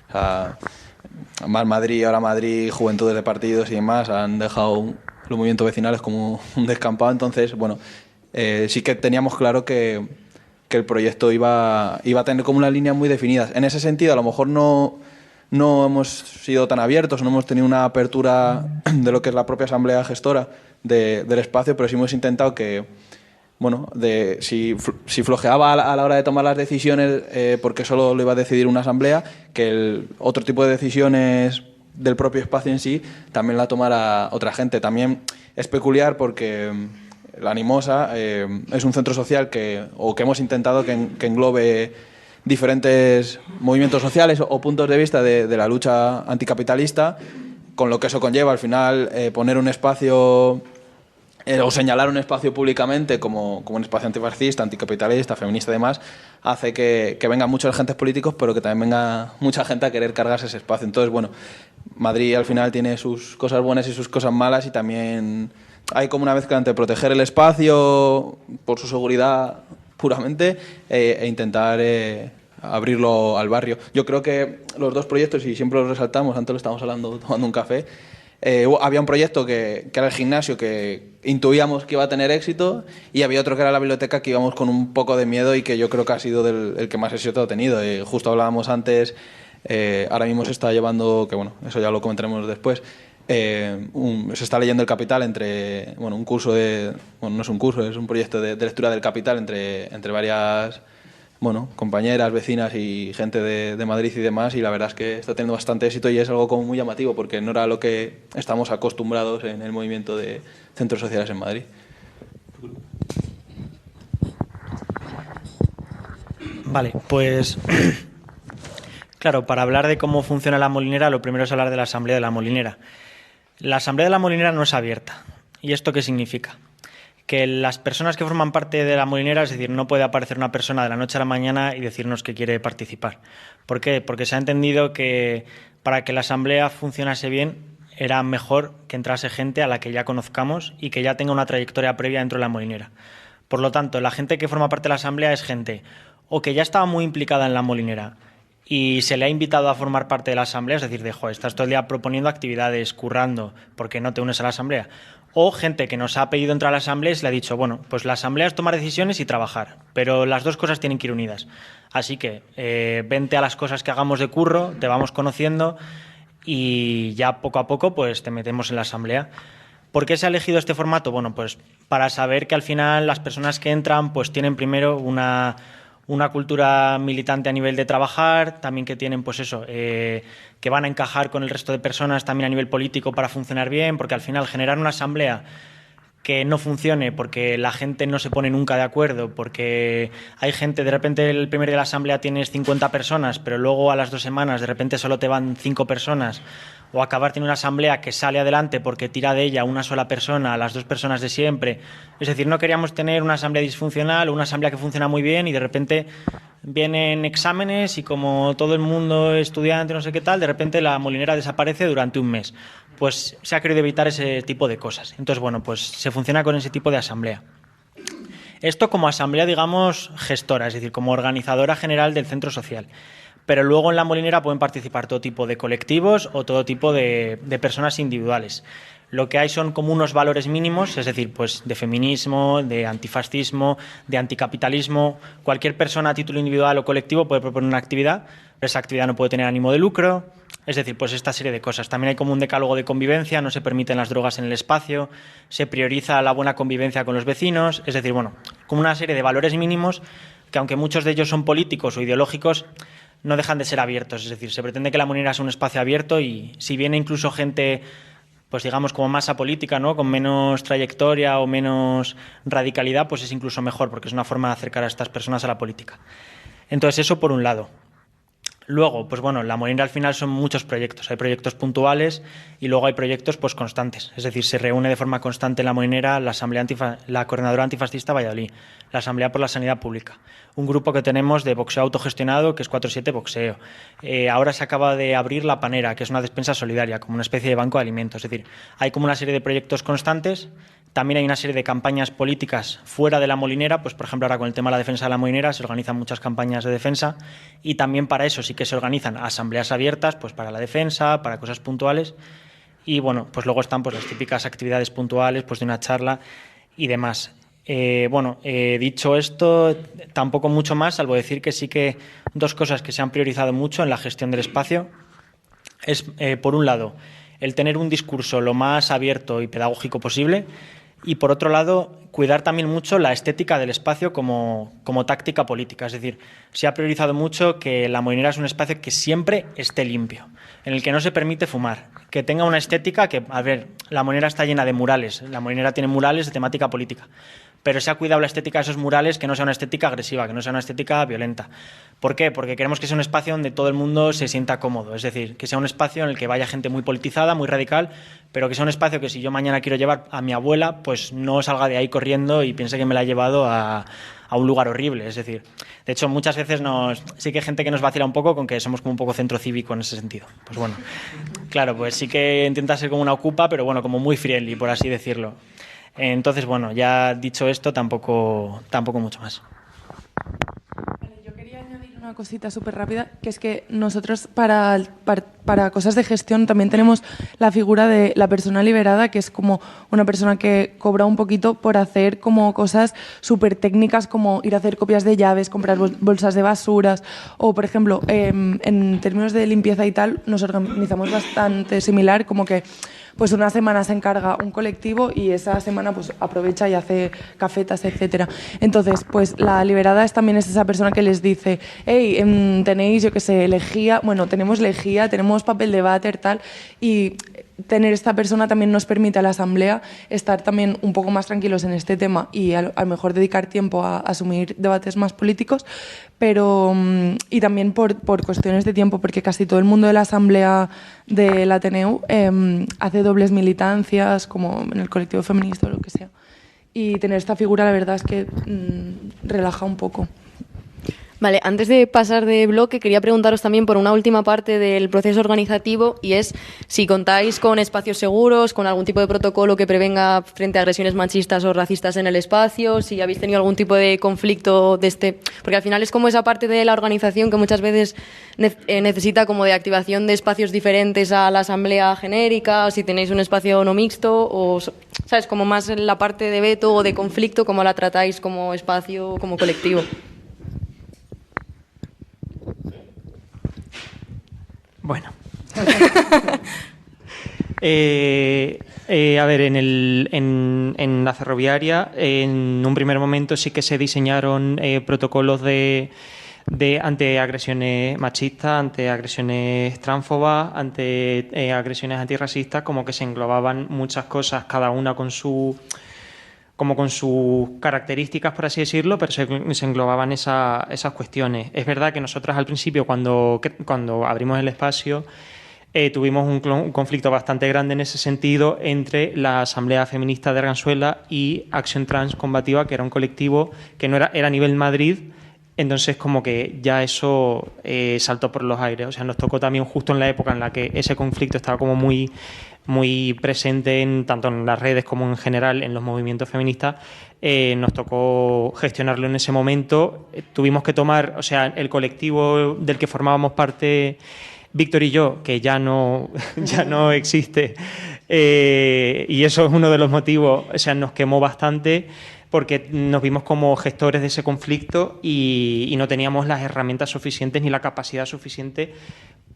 O sea, más Madrid, ahora Madrid, juventudes de partidos y demás han dejado los movimientos vecinales como un descampado. Entonces, bueno, sí que teníamos claro que el proyecto iba a tener como unas líneas muy definidas. En ese sentido, a lo mejor no hemos sido tan abiertos, no hemos tenido una apertura de lo que es la propia asamblea gestora del espacio, pero sí hemos intentado que, bueno, si flojeaba a la hora de tomar las decisiones, porque solo lo iba a decidir una asamblea, que el otro tipo de decisiones del propio espacio en sí también la tomara otra gente. También es peculiar porque la Animosa es un centro social que hemos intentado que englobe diferentes movimientos sociales o puntos de vista de la lucha anticapitalista, con lo que eso conlleva al final poner un espacio o señalar un espacio públicamente como un espacio antifascista, anticapitalista, feminista y demás, hace que vengan muchos agentes políticos, pero que también venga mucha gente a querer cargarse ese espacio. Entonces, bueno, Madrid al final tiene sus cosas buenas y sus cosas malas, y también hay como una mezcla entre proteger el espacio por su seguridad puramente e intentar abrirlo al barrio. Yo creo que los 2 proyectos, y siempre los resaltamos, antes lo estábamos hablando tomando un café, había un proyecto que era el gimnasio, que intuíamos que iba a tener éxito, y había otro que era la biblioteca, que íbamos con un poco de miedo y que yo creo que ha sido el que más éxito ha tenido. Justo hablábamos antes, ahora mismo se está llevando, que bueno, eso ya lo comentaremos después, se está leyendo El Capital un curso no es un curso, es un proyecto de lectura del Capital entre varias, bueno, compañeras, vecinas y gente de Madrid y demás, y la verdad es que está teniendo bastante éxito y es algo como muy llamativo, porque no era lo que estamos acostumbrados en el movimiento de centros sociales en Madrid. Vale, pues claro, para hablar de cómo funciona la Molinera, lo primero es hablar de la Asamblea de la Molinera. La Asamblea de la Molinera no es abierta. ¿Y esto qué significa? Que las personas que forman parte de la Molinera, es decir, no puede aparecer una persona de la noche a la mañana y decirnos que quiere participar. ¿Por qué? Porque se ha entendido que para que la Asamblea funcionase bien era mejor que entrase gente a la que ya conozcamos y que ya tenga una trayectoria previa dentro de la Molinera. Por lo tanto, la gente que forma parte de la asamblea es gente o que ya estaba muy implicada en la molinera y se le ha invitado a formar parte de la asamblea, es decir, estás todo el día proponiendo actividades, currando, porque no te unes a la asamblea. O gente que nos ha pedido entrar a la asamblea y se le ha dicho, bueno, pues la asamblea es tomar decisiones y trabajar, pero las dos cosas tienen que ir unidas. Así que vente a las cosas que hagamos de curro, te vamos conociendo y ya poco a poco pues te metemos en la asamblea. ¿Por qué se ha elegido este formato? Bueno, pues para saber que al final las personas que entran pues tienen primero una cultura militante a nivel de trabajar, también que tienen pues eso, que van a encajar con el resto de personas también a nivel político para funcionar bien, porque al final generar una asamblea que no funcione porque la gente no se pone nunca de acuerdo, porque hay gente, de repente el primer día de la asamblea tienes 50 personas, pero luego a las 2 semanas de repente solo te van 5 personas, o acabar teniendo una asamblea que sale adelante porque tira de ella una sola persona, a las 2 personas de siempre. Es decir, no queríamos tener una asamblea disfuncional o una asamblea que funciona muy bien y de repente vienen exámenes y como todo el mundo estudiante, no sé qué tal, de repente la molinera desaparece durante un mes. Pues se ha querido evitar ese tipo de cosas. Entonces, bueno, pues se funciona con ese tipo de asamblea. Esto como asamblea, digamos, gestora, es decir, como organizadora general del centro social. Pero luego en la molinera pueden participar todo tipo de colectivos o todo tipo de personas individuales. Lo que hay son como unos valores mínimos, es decir, pues de feminismo, de antifascismo, de anticapitalismo. Cualquier persona a título individual o colectivo puede proponer una actividad, pero esa actividad no puede tener ánimo de lucro. Es decir, pues esta serie de cosas. También hay como un decálogo de convivencia, no se permiten las drogas en el espacio, se prioriza la buena convivencia con los vecinos. Es decir, bueno, como una serie de valores mínimos que aunque muchos de ellos son políticos o ideológicos, no dejan de ser abiertos. Es decir, se pretende que la molinera sea un espacio abierto y si viene incluso gente, pues digamos como más apolítica, ¿no?, con menos trayectoria o menos radicalidad, pues es incluso mejor porque es una forma de acercar a estas personas a la política. Entonces eso por un lado. Luego, pues bueno, la molinera al final son muchos proyectos. Hay proyectos puntuales y luego hay proyectos pues constantes. Es decir, se reúne de forma constante en la molinera la Coordinadora Antifascista Valladolid, la Asamblea por la Sanidad Pública, un grupo que tenemos de boxeo autogestionado que es 4-7 Boxeo. Ahora se acaba de abrir La Panera, que es una despensa solidaria, como una especie de banco de alimentos. Es decir, hay como una serie de proyectos constantes. También hay una serie de campañas políticas fuera de la molinera, pues por ejemplo ahora con el tema de la defensa de la molinera se organizan muchas campañas de defensa y también para eso sí que se organizan asambleas abiertas, pues para la defensa, para cosas puntuales y bueno, pues luego están pues las típicas actividades puntuales, pues de una charla y demás. Dicho esto, tampoco mucho más, salvo decir que sí que 2 cosas que se han priorizado mucho en la gestión del espacio es, por un lado, el tener un discurso lo más abierto y pedagógico posible y, por otro lado, cuidar también mucho la estética del espacio como táctica política. Es decir, se ha priorizado mucho que la molinera es un espacio que siempre esté limpio, en el que no se permite fumar, que tenga una estética que, a ver, la molinera está llena de murales, la molinera tiene murales de temática política, pero se ha cuidado la estética de esos murales, que no sea una estética agresiva, que no sea una estética violenta. ¿Por qué? Porque queremos que sea un espacio donde todo el mundo se sienta cómodo, es decir, que sea un espacio en el que vaya gente muy politizada, muy radical, pero que sea un espacio que si yo mañana quiero llevar a mi abuela, pues no salga de ahí corriendo y piense que me la he llevado a un lugar horrible. Es decir, de hecho, muchas veces sí que hay gente que nos vacila un poco con que somos como un poco centro cívico en ese sentido. Pues bueno, claro, pues sí que intenta ser como una ocupa, pero bueno, como muy friendly, por así decirlo. Entonces, bueno, ya dicho esto, tampoco mucho más. Yo quería añadir una cosita súper rápida, que es que nosotros para cosas de gestión también tenemos la figura de la persona liberada, que es como una persona que cobra un poquito por hacer como cosas súper técnicas, como ir a hacer copias de llaves, comprar bolsas de basuras, o por ejemplo, en términos de limpieza y tal, nos organizamos bastante similar, como que pues una semana se encarga un colectivo y esa semana pues aprovecha y hace cafetas, etcétera. Entonces, pues la liberada también es esa persona que les dice, hey, tenéis, yo qué sé, lejía, bueno, tenemos lejía, tenemos papel de váter, tal, y tener esta persona también nos permite a la asamblea estar también un poco más tranquilos en este tema y a lo mejor dedicar tiempo a asumir debates más políticos, pero y también por cuestiones de tiempo, porque casi todo el mundo de la asamblea del Ateneu hace dobles militancias, como en el colectivo feminista o lo que sea. Y tener esta figura, la verdad es que relaja un poco. Vale, antes de pasar de bloque, quería preguntaros también por una última parte del proceso organizativo, y es si contáis con espacios seguros, con algún tipo de protocolo que prevenga frente a agresiones machistas o racistas en el espacio, si habéis tenido algún tipo de conflicto de este... Porque al final es como esa parte de la organización que muchas veces necesita como de activación de espacios diferentes a la asamblea genérica, o si tenéis un espacio no mixto, o, ¿sabes? Como más la parte de veto o de conflicto, ¿cómo la tratáis como espacio, como colectivo? Bueno. A ver, en la ferroviaria, en un primer momento sí que se diseñaron protocolos ante agresiones machistas, ante agresiones transfobas, ante agresiones antirracistas, como que se englobaban muchas cosas, cada una con sus características, por así decirlo, pero se englobaban esas cuestiones. Es verdad que nosotras al principio, cuando abrimos el espacio, tuvimos un conflicto bastante grande en ese sentido entre la Asamblea Feminista de Arganzuela y Acción Trans Combativa, que era un colectivo que no era a nivel Madrid. Entonces, como que ya eso saltó por los aires. O sea, nos tocó también justo en la época en la que ese conflicto estaba como muy presente tanto en las redes como en general en los movimientos feministas. Nos tocó gestionarlo en ese momento. Tuvimos que tomar, o sea, el colectivo del que formábamos parte Víctor y yo, que ya no existe, y eso es uno de los motivos, o sea, nos quemó bastante, porque nos vimos como gestores de ese conflicto y no teníamos las herramientas suficientes ni la capacidad suficiente,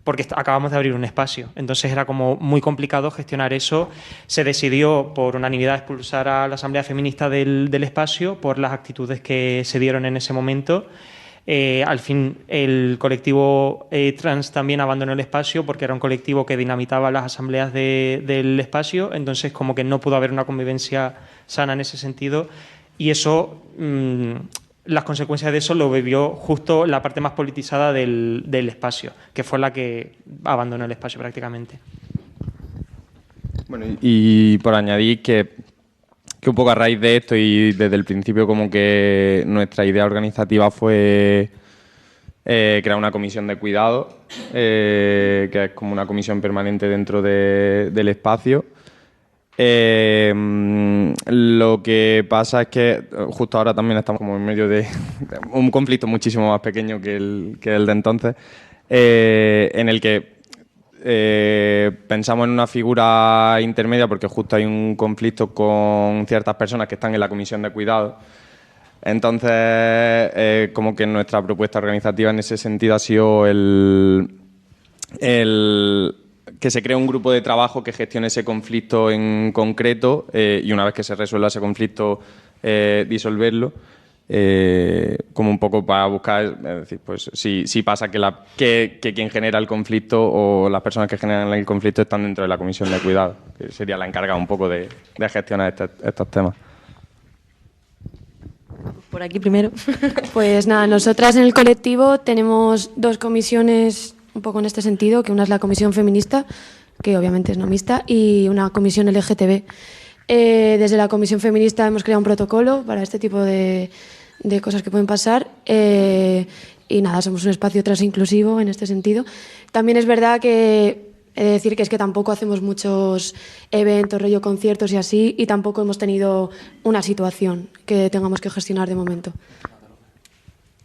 porque acabamos de abrir un espacio. Entonces era como muy complicado gestionar eso. Se decidió por unanimidad expulsar a la Asamblea Feminista del espacio por las actitudes que se dieron en ese momento. Al fin el colectivo trans también abandonó el espacio porque era un colectivo que dinamitaba las asambleas del espacio, entonces como que no pudo haber una convivencia sana en ese sentido, y eso, las consecuencias de eso lo vivió justo la parte más politizada del espacio, que fue la que abandonó el espacio prácticamente. Bueno, y por añadir que un poco a raíz de esto y desde el principio como que nuestra idea organizativa fue crear una comisión de cuidado, que es como una comisión permanente dentro del espacio. Lo que pasa es que justo ahora también estamos como en medio de un conflicto muchísimo más pequeño que el de entonces, en el que pensamos en una figura intermedia porque justo hay un conflicto con ciertas personas que están en la comisión de cuidado. Entonces, como que nuestra propuesta organizativa en ese sentido ha sido el que se cree un grupo de trabajo que gestione ese conflicto en concreto, y una vez que se resuelva ese conflicto, disolverlo. Como un poco para buscar, es decir, pues si pasa que quien genera el conflicto o las personas que generan el conflicto están dentro de la comisión de cuidado, que sería la encargada un poco de gestionar estos temas. Por aquí primero. Pues nada, nosotras en el colectivo tenemos dos comisiones un poco en este sentido, que una es la comisión feminista, que obviamente es no mixta, y una comisión LGTB. Desde la comisión feminista hemos creado un protocolo para este tipo de cosas que pueden pasar, y nada, somos un espacio trans inclusivo en este sentido. También es verdad que he de decir que es que tampoco hacemos muchos eventos, rollo conciertos y así, y tampoco hemos tenido una situación que tengamos que gestionar de momento.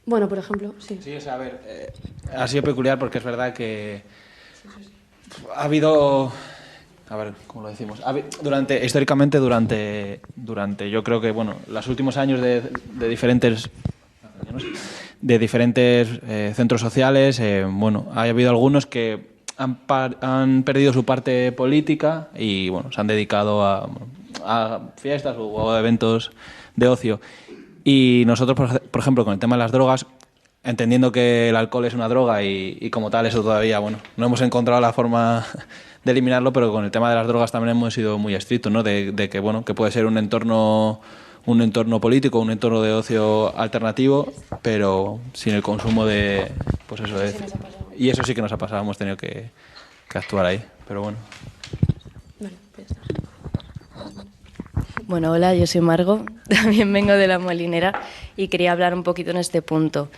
Bueno, por ejemplo, sí. Sí, o sea, a ver, ha sido peculiar porque es verdad que ha habido... A ver, ¿cómo lo decimos? Históricamente, durante yo creo que, bueno, los últimos años de diferentes centros sociales, bueno, ha habido algunos que han perdido su parte política y, bueno, se han dedicado a fiestas o a eventos de ocio. Y nosotros, por ejemplo, con el tema de las drogas, entendiendo que el alcohol es una droga y como tal eso todavía, bueno, no hemos encontrado la forma de eliminarlo, pero con el tema de las drogas también hemos sido muy estrictos, ¿no? De que, bueno, que puede ser un entorno político, un entorno de ocio alternativo, pero sin el consumo de, pues eso, y eso sí que nos ha pasado, hemos tenido que actuar ahí, pero bueno. Vale, pues ya está. Bueno, hola, yo soy Margo, también vengo de La Molinera y quería hablar un poquito en este punto.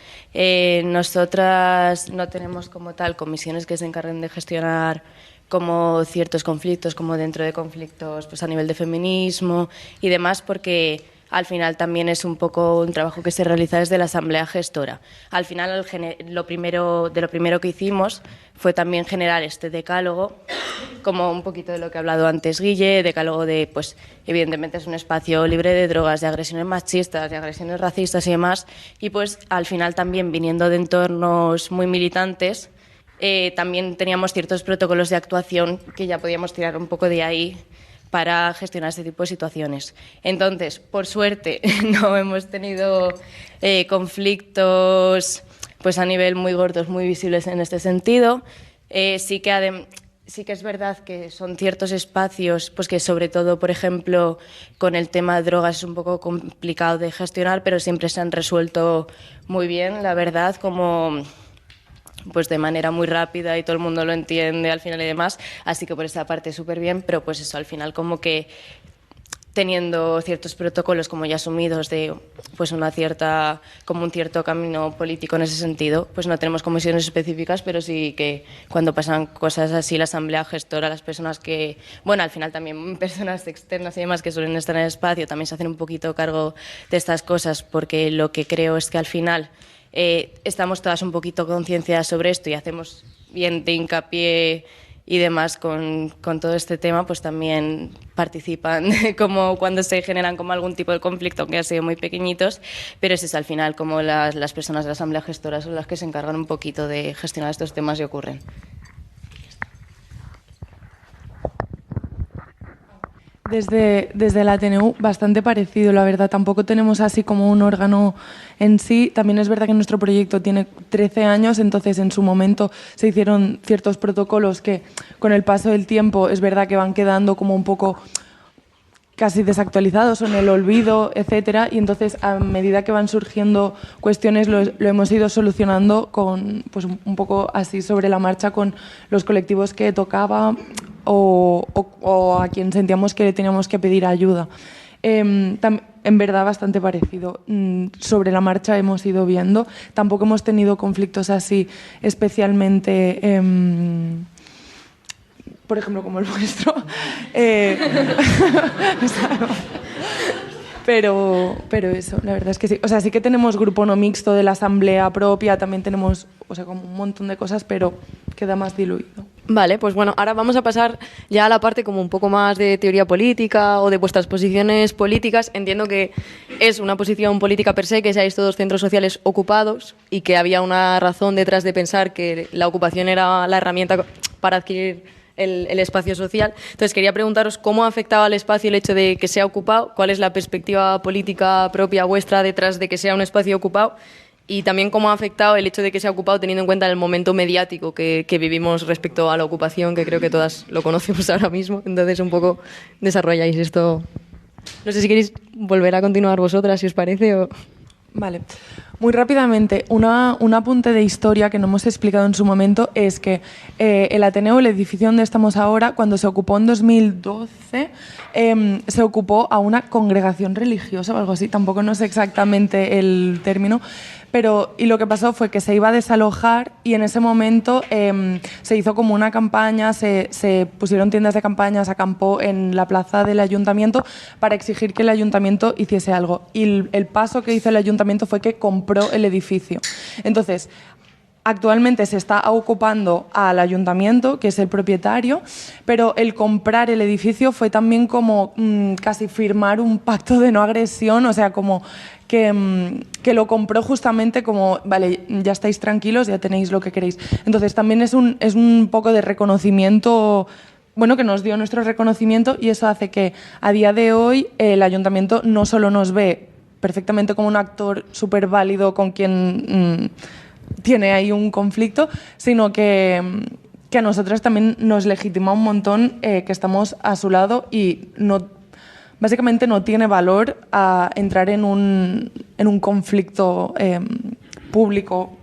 Nosotras no tenemos como tal comisiones que se encarguen de gestionar como ciertos conflictos, como dentro de conflictos pues a nivel de feminismo y demás, porque al final también es un poco un trabajo que se realiza desde la Asamblea Gestora. Al final, lo primero que hicimos fue también generar este decálogo, como un poquito de lo que ha hablado antes Guille, decálogo de, pues, evidentemente es un espacio libre de drogas, de agresiones machistas, de agresiones racistas y demás, y pues al final también viniendo de entornos muy militantes, también teníamos ciertos protocolos de actuación que ya podíamos tirar un poco de ahí para gestionar este tipo de situaciones. Entonces, por suerte, no hemos tenido conflictos pues a nivel muy gordos, muy visibles en este sentido. Sí que es verdad que son ciertos espacios pues que sobre todo, por ejemplo, con el tema de drogas es un poco complicado de gestionar, pero siempre se han resuelto muy bien, la verdad, como pues de manera muy rápida y todo el mundo lo entiende al final y demás, así que por esa parte súper bien, pero pues eso, al final como que teniendo ciertos protocolos como ya asumidos de pues un cierto camino político en ese sentido, pues no tenemos comisiones específicas, pero sí que cuando pasan cosas así la Asamblea Gestora, las personas que, bueno, al final también personas externas y demás que suelen estar en el espacio también se hacen un poquito cargo de estas cosas, porque lo que creo es que al final estamos todas un poquito concienciadas sobre esto y hacemos bien de hincapié y demás con todo este tema, pues también participan como cuando se generan como algún tipo de conflicto, aunque han sido muy pequeñitos, pero es al final como las personas de la Asamblea Gestora son las que se encargan un poquito de gestionar estos temas y ocurren. Desde la ATNU bastante parecido, la verdad. Tampoco tenemos así como un órgano en sí. También es verdad que nuestro proyecto tiene 13 años, entonces en su momento se hicieron ciertos protocolos que con el paso del tiempo es verdad que van quedando como un poco casi desactualizados o en el olvido, etcétera, y entonces a medida que van surgiendo cuestiones lo hemos ido solucionando con pues un poco así sobre la marcha con los colectivos que tocaba o a quien sentíamos que le teníamos que pedir ayuda. En verdad bastante parecido. Sobre la marcha hemos ido viendo. Tampoco hemos tenido conflictos así especialmente, por ejemplo, como el vuestro. Pero eso, la verdad es que sí. O sea, sí que tenemos grupo no mixto de la asamblea propia, también tenemos, o sea, como un montón de cosas, pero queda más diluido. Vale, pues bueno, ahora vamos a pasar ya a la parte como un poco más de teoría política o de vuestras posiciones políticas. Entiendo que es una posición política per se, que seáis todos centros sociales ocupados y que había una razón detrás de pensar que la ocupación era la herramienta para adquirir el espacio social. Entonces quería preguntaros cómo ha afectado al espacio el hecho de que sea ocupado, cuál es la perspectiva política propia vuestra detrás de que sea un espacio ocupado y también cómo ha afectado el hecho de que sea ocupado teniendo en cuenta el momento mediático que vivimos respecto a la ocupación, que creo que todas lo conocemos ahora mismo. Entonces un poco desarrolláis esto. No sé si queréis volver a continuar vosotras, si os parece. O... Vale. Muy rápidamente, un apunte de historia que no hemos explicado en su momento es que el Ateneo, el edificio donde estamos ahora, cuando se ocupó en 2012, se ocupó a una congregación religiosa o algo así, tampoco no sé exactamente el término, y lo que pasó fue que se iba a desalojar y en ese momento se hizo como una campaña, se pusieron tiendas de campaña, se acampó en la plaza del ayuntamiento para exigir que el ayuntamiento hiciese algo. Y el paso que hizo el ayuntamiento fue que compró el edificio. Entonces, actualmente se está ocupando al ayuntamiento, que es el propietario, pero el comprar el edificio fue también como casi firmar un pacto de no agresión, o sea, como que lo compró justamente como, vale, ya estáis tranquilos, ya tenéis lo que queréis. Entonces también es un poco de reconocimiento, bueno, que nos dio nuestro reconocimiento y eso hace que a día de hoy el ayuntamiento no solo nos ve perfectamente como un actor súper válido con quien tiene ahí un conflicto, sino que a nosotras también nos legitima un montón que estamos a su lado y básicamente no tiene valor a entrar en un conflicto público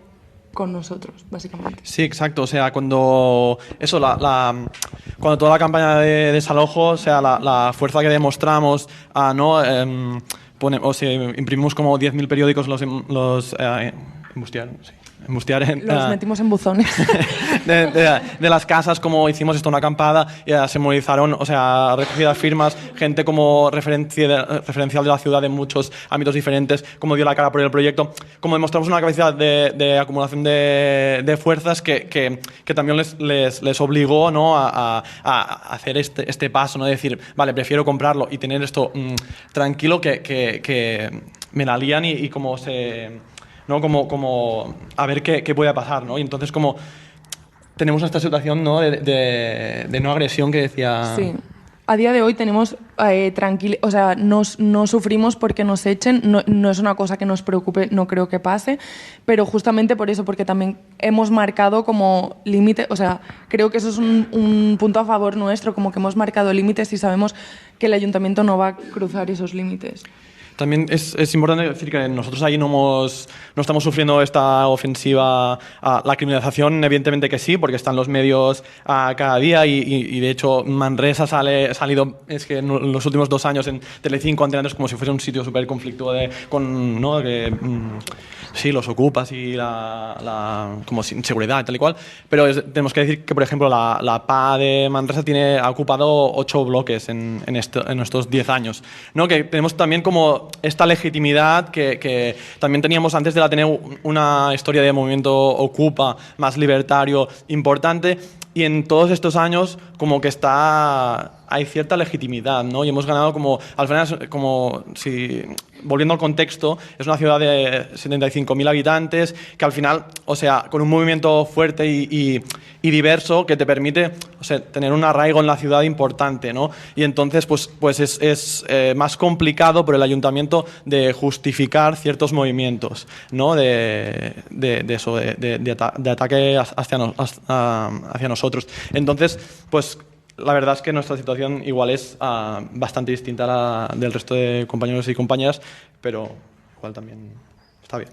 con nosotros, básicamente. Sí, exacto. O sea, cuando cuando toda la campaña de desalojo, o sea, la fuerza que demostramos, ¿no? Imprimimos como 10.000 periódicos Los metimos en buzones. de las casas, como hicimos esto, una acampada, y se movilizaron, o sea, recogidas firmas, gente como referencial de la ciudad en muchos ámbitos diferentes, como dio la cara por el proyecto, como demostramos una capacidad de acumulación de fuerzas que también les obligó, ¿no? a hacer este paso, ¿no? De decir, vale, prefiero comprarlo y tener esto tranquilo que me la lían y como se... ¿no? Como a ver qué puede pasar, ¿no? Y entonces como tenemos esta situación, ¿no? de no agresión que decía... Sí. A día de hoy tenemos o sea, no sufrimos porque nos echen, no es una cosa que nos preocupe, no creo que pase, pero justamente por eso, porque también hemos marcado como límite, o sea, creo que eso es un punto a favor nuestro, como que hemos marcado límites y sabemos que el ayuntamiento no va a cruzar esos límites. También es importante decir que nosotros ahí no estamos sufriendo esta ofensiva a la criminalización, evidentemente que sí, porque están los medios cada día y de hecho Manresa ha salido, es que en los últimos 2 años en Telecinco, Antena 3, como si fuese un sitio súper conflictivo con, ¿no? Sí, los ocupas y como sin seguridad y tal y cual, pero tenemos que decir que, por ejemplo, la PA de Manresa ha ocupado 8 bloques en estos 10 años, ¿no? Que tenemos también como esta legitimidad que también teníamos antes de la tener una historia de movimiento Ocupa más libertario importante, y en todos estos años como que hay cierta legitimidad, ¿no? Y hemos ganado como, al final, como si, volviendo al contexto, es una ciudad de 75.000 habitantes que al final, o sea, con un movimiento fuerte y diverso que te permite, o sea, tener un arraigo en la ciudad importante, ¿no? Y entonces, pues es más complicado por el ayuntamiento de justificar ciertos movimientos, ¿no? De ataque hacia nosotros. Entonces, pues la verdad es que nuestra situación igual es bastante distinta a la del resto de compañeros y compañeras, pero igual también está bien.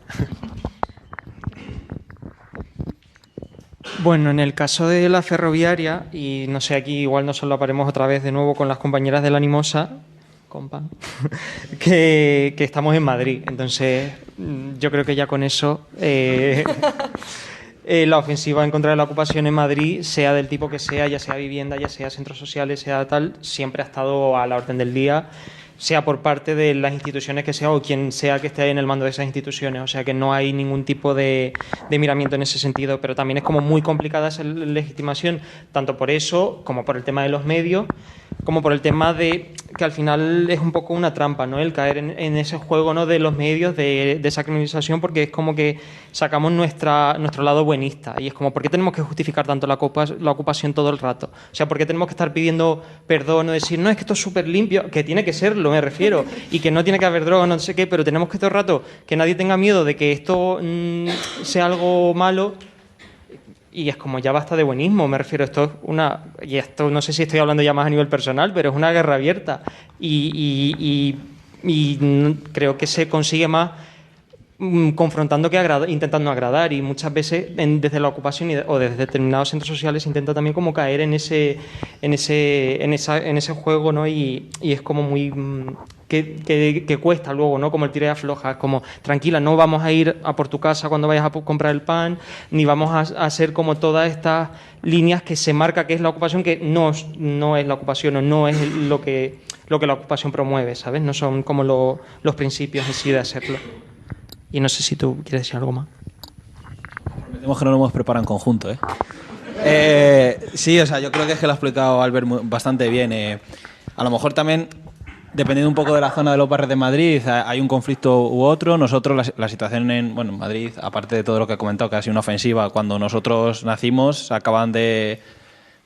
Bueno, en el caso de la ferroviaria, y no sé, aquí igual nos solaparemos otra vez de nuevo con las compañeras de la Animosa, compa, que estamos en Madrid. Entonces, yo creo que ya con eso... la ofensiva en contra de la ocupación en Madrid, sea del tipo que sea, ya sea vivienda, ya sea centros sociales, sea tal, siempre ha estado a la orden del día, sea por parte de las instituciones que sea o quien sea que esté ahí en el mando de esas instituciones. O sea que no hay ningún tipo de miramiento en ese sentido, pero también es como muy complicada esa legitimación, tanto por eso como por el tema de los medios, como por el tema de que al final es un poco una trampa, ¿no? El caer en ese juego, ¿no? De los medios, de esa criminalización, porque es como que sacamos nuestro lado buenista y es como, ¿por qué tenemos que justificar tanto la ocupación todo el rato? O sea, ¿por qué tenemos que estar pidiendo perdón o decir, no, es que esto es súper limpio? Que tiene que serlo, me refiero, y que no tiene que haber droga, no sé qué, pero tenemos que todo el rato que nadie tenga miedo de que esto sea algo malo. Y es como, ya basta de buenismo, me refiero, y esto no sé si estoy hablando ya más a nivel personal, pero es una guerra abierta y creo que se consigue más confrontando que intentando agradar, y muchas veces desde la ocupación o desde determinados centros sociales se intenta también como caer en ese juego, ¿no? Y es como muy... Que cuesta luego, ¿no? Como el tira y afloja, es como, tranquila, no vamos a ir a por tu casa cuando vayas a comprar el pan, ni vamos a hacer como todas estas líneas que se marca que es la ocupación, que no es la ocupación o no es lo que la ocupación promueve, ¿sabes? No son como los principios en sí de hacerlo. Y no sé si tú quieres decir algo más. Prometemos que no lo hemos preparado en conjunto, ¿eh? Sí, o sea, yo creo que es que lo ha explicado Albert bastante bien. A lo mejor también, dependiendo un poco de la zona de los barrios de Madrid, hay un conflicto u otro. Nosotros, la situación en Madrid, aparte de todo lo que he comentado, que ha sido una ofensiva, cuando nosotros nacimos, acaban de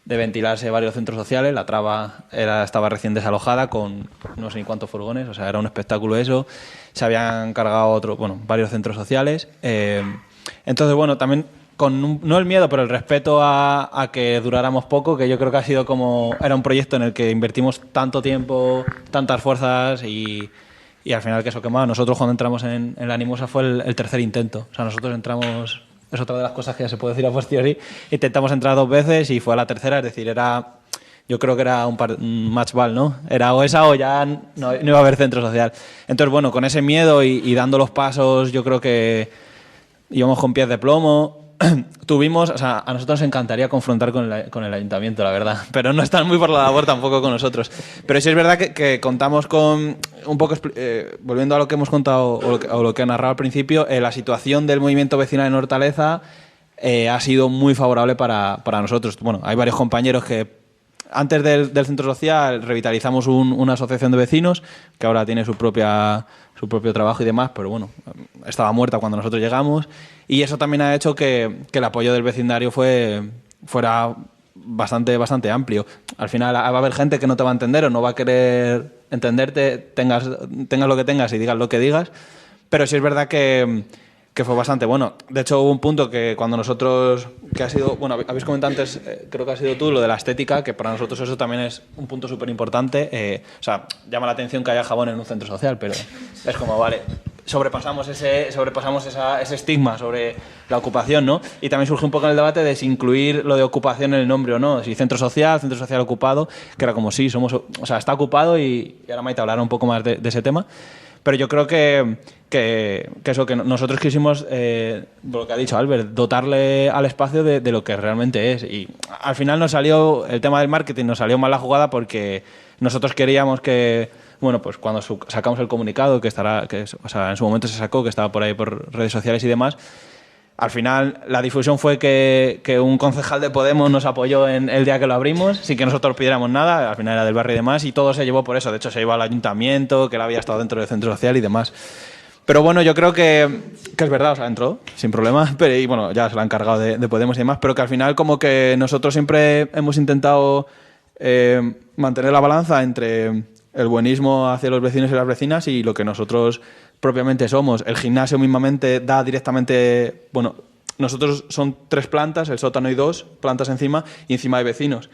ventilarse varios centros sociales, la traba estaba recién desalojada con no sé ni cuántos furgones, o sea, era un espectáculo eso. Se habían cargado varios centros sociales. Entonces, también no el miedo, pero el respeto a que duráramos poco, que yo creo que ha sido era un proyecto en el que invertimos tanto tiempo, tantas fuerzas y al final que eso quemaba. Nosotros cuando entramos en la Animosa fue el tercer intento. O sea, nosotros entramos es otra de las cosas que ya se puede decir a posteriori. Intentamos entrar 2 veces y fue a la tercera, es decir, yo creo que era un match ball, ¿no? Era o esa o ya no iba a haber centro social. Entonces, bueno, con ese miedo y dando los pasos, yo creo que íbamos con pies de plomo. A nosotros nos encantaría confrontar con el ayuntamiento, la verdad, pero no están muy por la labor tampoco con nosotros. Pero sí es verdad que contamos con, un poco, volviendo a lo que hemos contado o lo que he narrado al principio, la situación del movimiento vecinal en Hortaleza ha sido muy favorable para nosotros. Bueno, hay varios compañeros que antes del centro social revitalizamos una asociación de vecinos que ahora tiene su propio trabajo y demás, pero bueno, estaba muerta cuando nosotros llegamos, y eso también ha hecho que el apoyo del vecindario fuera bastante amplio. Al final va a haber gente que no te va a entender o no va a querer entenderte, tengas lo que tengas y digas lo que digas, pero sí es verdad que fue bastante bueno. De hecho, hubo un punto que cuando nosotros, que ha sido, bueno, habéis comentado antes, creo que ha sido tú, lo de la estética, que para nosotros eso también es un punto súper importante. O sea, llama la atención que haya jabón en un centro social, pero es como, vale, sobrepasamos ese estigma sobre la ocupación, ¿no? Y también surge un poco en el debate de si incluir lo de ocupación en el nombre o no, si centro social ocupado, que era como sí, está ocupado, y ahora Maite hablará un poco más de ese tema. Pero yo creo que nosotros quisimos, lo que ha dicho Albert, dotarle al espacio de lo que realmente es. Y al final nos salió, el tema del marketing nos salió mal la jugada, porque nosotros queríamos que, bueno, pues cuando sacamos el comunicado, en su momento se sacó, que estaba por ahí por redes sociales y demás, al final la difusión fue que un concejal de Podemos nos apoyó en el día que lo abrimos, sin que nosotros pidiéramos nada. Al final era del barrio y demás, y todo se llevó por eso. De hecho, se llevó al ayuntamiento, que él había estado dentro del centro social y demás. Pero bueno, yo creo que es verdad, o sea, entró sin problema, y bueno, ya se lo han encargado de Podemos y demás, pero que al final como que nosotros siempre hemos intentado mantener la balanza entre el buenismo hacia los vecinos y las vecinas y lo que nosotros propiamente somos. El gimnasio mismamente da directamente, bueno, nosotros son 3 plantas, el sótano y 2 plantas encima, y encima hay vecinos.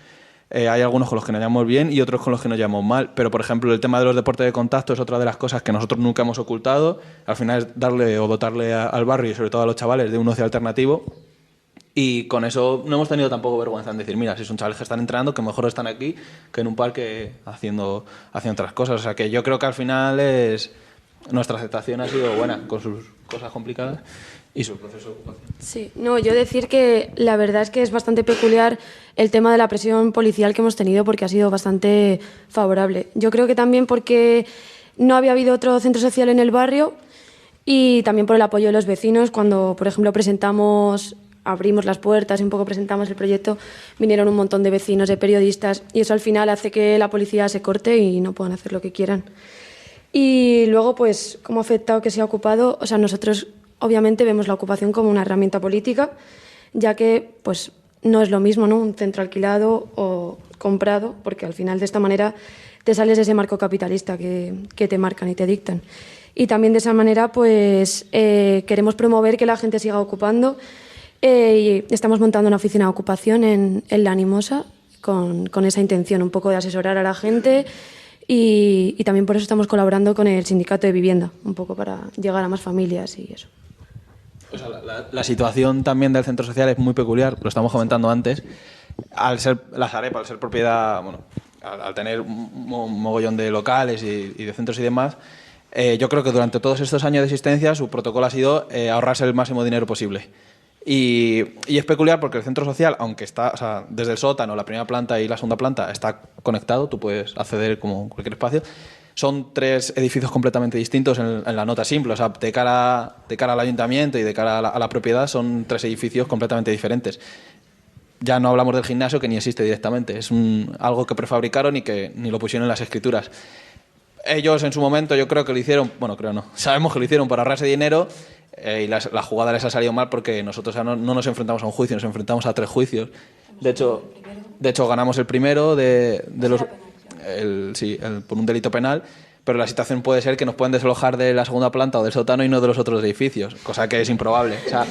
Hay algunos con los que nos llevamos bien y otros con los que nos llevamos mal, pero por ejemplo el tema de los deportes de contacto es otra de las cosas que nosotros nunca hemos ocultado. Al final es darle o dotarle al barrio y sobre todo a los chavales de un ocio alternativo, y con eso no hemos tenido tampoco vergüenza en decir, mira, si son chavales que están entrenando, que mejor están aquí que en un parque haciendo otras cosas. O sea que yo creo que al final nuestra aceptación ha sido buena, con sus cosas complicadas y su proceso de ocupación. Sí, no, yo decir que la verdad es que es bastante peculiar el tema de la presión policial que hemos tenido, porque ha sido bastante favorable. Yo creo que también porque no había habido otro centro social en el barrio, y también por el apoyo de los vecinos. Cuando, por ejemplo, abrimos las puertas y un poco presentamos el proyecto, vinieron un montón de vecinos, de periodistas, y eso al final hace que la policía se corte y no puedan hacer lo que quieran. Y luego, pues, ¿cómo ha afectado que se ha ocupado? O sea, nosotros obviamente vemos la ocupación como una herramienta política, ya que pues no es lo mismo, ¿no?, un centro alquilado o comprado, porque al final de esta manera te sales de ese marco capitalista que te marcan y te dictan. Y también de esa manera pues queremos promover que la gente siga ocupando, y estamos montando una oficina de ocupación en La Animosa con esa intención un poco de asesorar a la gente. Y también por eso estamos colaborando con el sindicato de vivienda, un poco para llegar a más familias y eso. O sea, la situación también del centro social es muy peculiar, lo estamos comentando antes. Al ser la Sareb, al ser propiedad, bueno, al tener un mogollón de locales y de centros y demás, yo creo que durante todos estos años de existencia su protocolo ha sido ahorrarse el máximo dinero posible. Y es peculiar porque el centro social, aunque está, o sea, desde el sótano, la primera planta y la segunda planta está conectado, tú puedes acceder como cualquier espacio, son 3 edificios completamente distintos en la nota simple. O sea, de cara al ayuntamiento y de cara a la propiedad son 3 edificios completamente diferentes. Ya no hablamos del gimnasio, que ni existe directamente, es algo que prefabricaron y que ni lo pusieron en las escrituras. Ellos en su momento yo creo que lo hicieron, bueno, creo no, sabemos que lo hicieron para ahorrarse dinero, y la jugada les ha salido mal porque nosotros no nos enfrentamos a un juicio, nos enfrentamos a 3 juicios. De hecho ganamos el primero por un delito penal, pero la situación puede ser que nos pueden desalojar de la segunda planta o del sótano y no de los otros edificios, cosa que es improbable. O sea,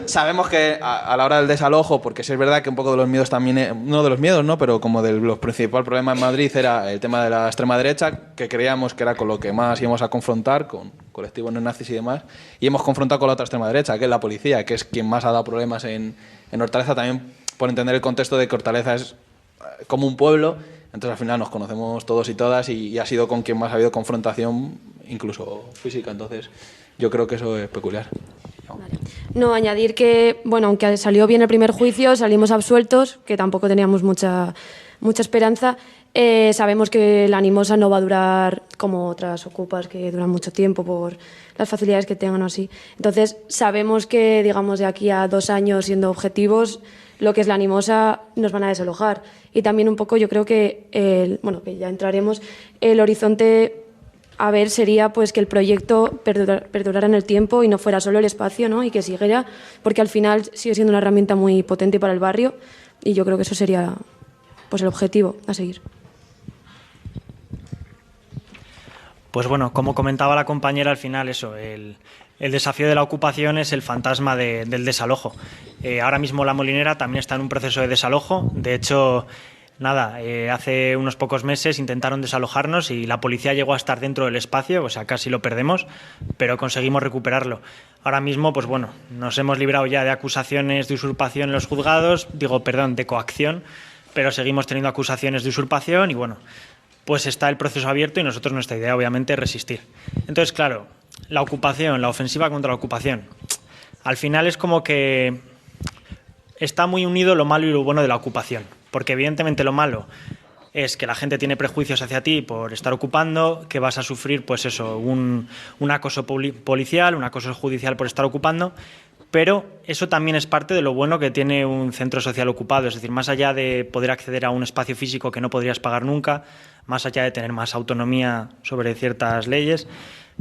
sabemos que a la hora del desalojo, porque sí es verdad que un poco de los miedos también, no de los miedos, ¿no? Pero como del principal problema en Madrid era el tema de la extrema derecha, que creíamos que era con lo que más íbamos a confrontar, con colectivos neonazis y demás, y hemos confrontado con la otra extrema derecha, que es la policía, que es quien más ha dado problemas en Hortaleza, también por entender el contexto de que Hortaleza es como un pueblo. Entonces al final nos conocemos todos y todas y ha sido con quien más ha habido confrontación, incluso física. Entonces yo creo que eso es peculiar. No, añadir que, bueno, aunque salió bien el primer juicio, salimos absueltos, que tampoco teníamos mucha esperanza. Sabemos que la Animosa no va a durar como otras ocupas que duran mucho tiempo por las facilidades que tengan o así. Entonces sabemos que, digamos, de aquí a 2 años siendo objetivos, lo que es la Animosa nos van a desalojar. Y también un poco yo creo que, bueno, que ya entraremos, el horizonte a ver sería pues que el proyecto perdurara en el tiempo y no fuera solo el espacio, ¿no? Y que siguiera, porque al final sigue siendo una herramienta muy potente para el barrio y yo creo que eso sería pues el objetivo a seguir. Pues bueno, como comentaba la compañera, al final eso, el desafío de la ocupación es el fantasma del desalojo. Ahora mismo La Molinera también está en un proceso de desalojo. De hecho, hace unos pocos meses intentaron desalojarnos y la policía llegó a estar dentro del espacio, o sea, casi lo perdemos, pero conseguimos recuperarlo. Ahora mismo, pues bueno, nos hemos librado ya de acusaciones de usurpación en los juzgados, de coacción, pero seguimos teniendo acusaciones de usurpación y bueno, pues está el proceso abierto y nosotros nuestra idea obviamente es resistir. Entonces, claro, la ocupación, la ofensiva contra la ocupación, al final es como que está muy unido lo malo y lo bueno de la ocupación, porque evidentemente lo malo es que la gente tiene prejuicios hacia ti por estar ocupando, que vas a sufrir pues eso, un acoso policial, un acoso judicial por estar ocupando, pero eso también es parte de lo bueno que tiene un centro social ocupado, es decir, más allá de poder acceder a un espacio físico que no podrías pagar nunca, más allá de tener más autonomía sobre ciertas leyes,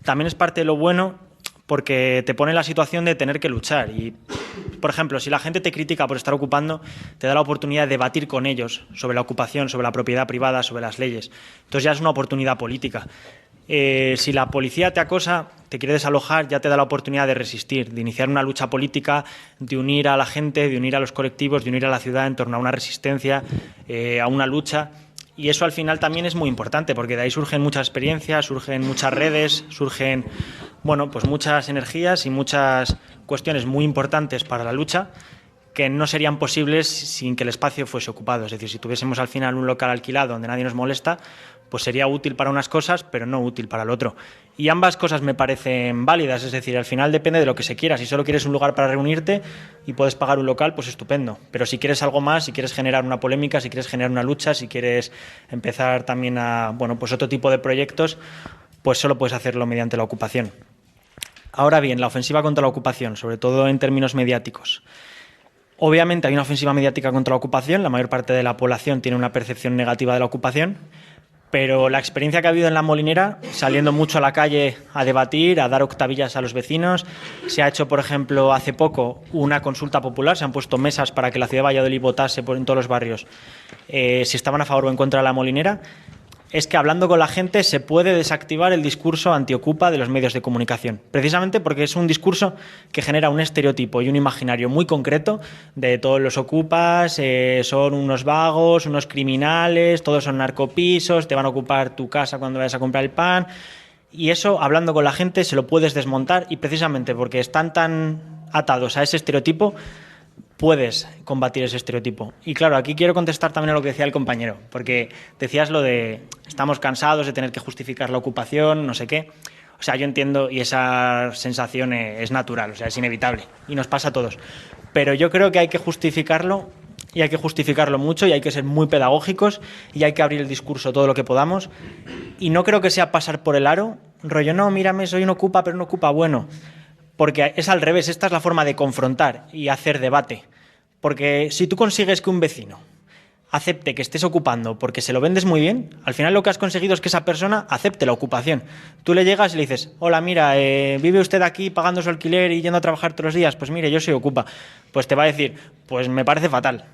también es parte de lo bueno porque te pone en la situación de tener que luchar y, por ejemplo, si la gente te critica por estar ocupando, te da la oportunidad de debatir con ellos sobre la ocupación, sobre la propiedad privada, sobre las leyes. Entonces ya es una oportunidad política. Si la policía te acosa, te quiere desalojar, ya te da la oportunidad de resistir, de iniciar una lucha política, de unir a la gente, de unir a los colectivos, de unir a la ciudad en torno a una resistencia, a una lucha. Y eso al final también es muy importante, porque de ahí surgen muchas experiencias, surgen muchas redes, surgen pues muchas energías y muchas cuestiones muy importantes para la lucha que no serían posibles sin que el espacio fuese ocupado. Es decir, si tuviésemos al final un local alquilado donde nadie nos molesta, pues sería útil para unas cosas, pero no útil para el otro. Y ambas cosas me parecen válidas, es decir, al final depende de lo que se quiera. Si solo quieres un lugar para reunirte y puedes pagar un local, pues estupendo. Pero si quieres algo más, si quieres generar una polémica, si quieres generar una lucha, si quieres empezar también a, pues otro tipo de proyectos, pues solo puedes hacerlo mediante la ocupación. Ahora bien, la ofensiva contra la ocupación, sobre todo en términos mediáticos. Obviamente hay una ofensiva mediática contra la ocupación, la mayor parte de la población tiene una percepción negativa de la ocupación, pero la experiencia que ha habido en La Molinera, saliendo mucho a la calle a debatir, a dar octavillas a los vecinos, se ha hecho, por ejemplo, hace poco una consulta popular, se han puesto mesas para que la ciudad de Valladolid votase en todos los barrios si estaban a favor o en contra de La Molinera, es que hablando con la gente se puede desactivar el discurso antiocupa de los medios de comunicación, precisamente porque es un discurso que genera un estereotipo y un imaginario muy concreto de todos los ocupas, son unos vagos, unos criminales, todos son narcopisos, te van a ocupar tu casa cuando vayas a comprar el pan, y eso, hablando con la gente, se lo puedes desmontar y precisamente porque están tan atados a ese estereotipo, puedes combatir ese estereotipo. Y claro, aquí quiero contestar también a lo que decía el compañero, porque decías lo de estamos cansados de tener que justificar la ocupación, no sé qué. O sea, yo entiendo y esa sensación es natural, o sea, es inevitable y nos pasa a todos. Pero yo creo que hay que justificarlo y hay que justificarlo mucho y hay que ser muy pedagógicos y hay que abrir el discurso todo lo que podamos. Y no creo que sea pasar por el aro, rollo, no, mírame, soy un ocupa, pero un ocupa bueno. Porque es al revés, esta es la forma de confrontar y hacer debate. Porque si tú consigues que un vecino acepte que estés ocupando porque se lo vendes muy bien, al final lo que has conseguido es que esa persona acepte la ocupación. Tú le llegas y le dices, hola, mira, ¿vive usted aquí pagando su alquiler y yendo a trabajar todos los días? Pues mire, yo soy ocupa. Pues te va a decir, pues me parece fatal.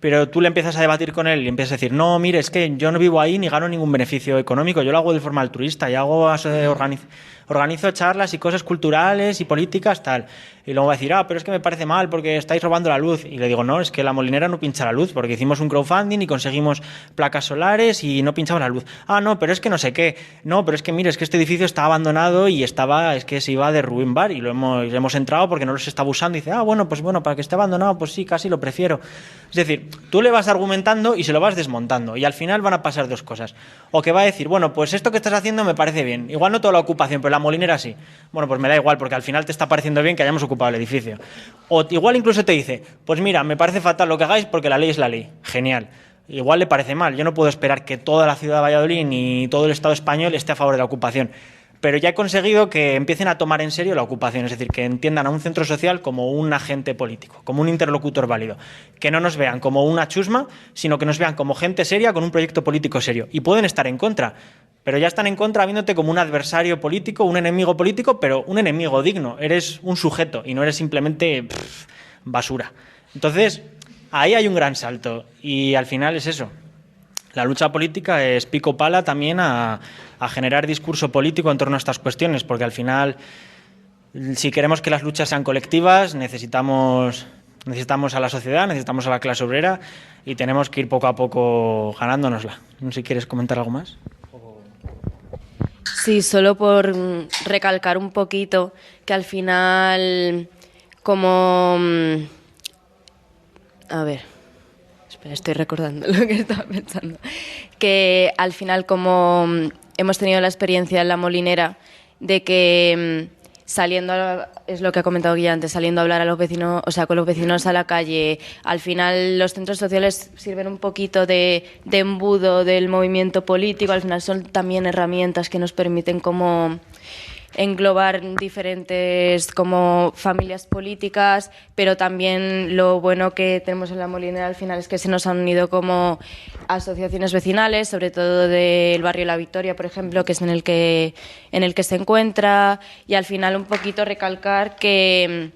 pero tú le empiezas a debatir con él y empiezas a decir, no, mire, es que yo no vivo ahí ni gano ningún beneficio económico, yo lo hago de forma altruista y organizo charlas y cosas culturales y políticas, tal. Y luego va a decir, pero es que me parece mal porque estáis robando la luz. Y le digo, no, es que la Molinera no pincha la luz porque hicimos un crowdfunding y conseguimos placas solares y no pinchamos la luz. No, pero es que no sé qué. No, pero es que mire, es que este edificio está abandonado y es que se iba a derrumbar y hemos entrado porque no los está usando. Y dice, bueno, pues bueno, para que esté abandonado, pues sí, casi lo prefiero. Es decir, tú le vas argumentando y se lo vas desmontando y al final van a pasar dos cosas. O que va a decir, bueno, pues esto que estás haciendo me parece bien. Igual no toda la ocupación, pero la Molinera sí. Bueno, pues me da igual porque al final te está pareciendo bien que hayamos ocupado el edificio. O igual incluso te dice, pues mira, me parece fatal lo que hagáis porque la ley es la ley. Genial. Igual le parece mal. Yo no puedo esperar que toda la ciudad de Valladolid ni todo el Estado español esté a favor de la ocupación. Pero ya he conseguido que empiecen a tomar en serio la ocupación, es decir, que entiendan a un centro social como un agente político, como un interlocutor válido, que no nos vean como una chusma, sino que nos vean como gente seria con un proyecto político serio. Y pueden estar en contra, pero ya están en contra viéndote como un adversario político, un enemigo político, pero un enemigo digno. Eres un sujeto y no eres simplemente basura. Entonces, ahí hay un gran salto y al final es eso. La lucha política es pico pala también a generar discurso político en torno a estas cuestiones, porque al final, si queremos que las luchas sean colectivas, necesitamos a la sociedad, necesitamos a la clase obrera y tenemos que ir poco a poco ganándonosla. No sé si quieres comentar algo más. Sí, solo por recalcar un poquito que al final, como... A ver... Estoy recordando lo que estaba pensando. Que al final, como hemos tenido la experiencia en la Molinera de que es lo que ha comentado Guilla antes, saliendo a hablar a los vecinos, o sea, con los vecinos a la calle, al final los centros sociales sirven un poquito de embudo del movimiento político, al final son también herramientas que nos permiten como englobar diferentes como familias políticas, pero también lo bueno que tenemos en la Molinera al final es que se nos han unido como asociaciones vecinales, sobre todo del barrio La Victoria, por ejemplo, que es en el que se encuentra, y al final un poquito recalcar que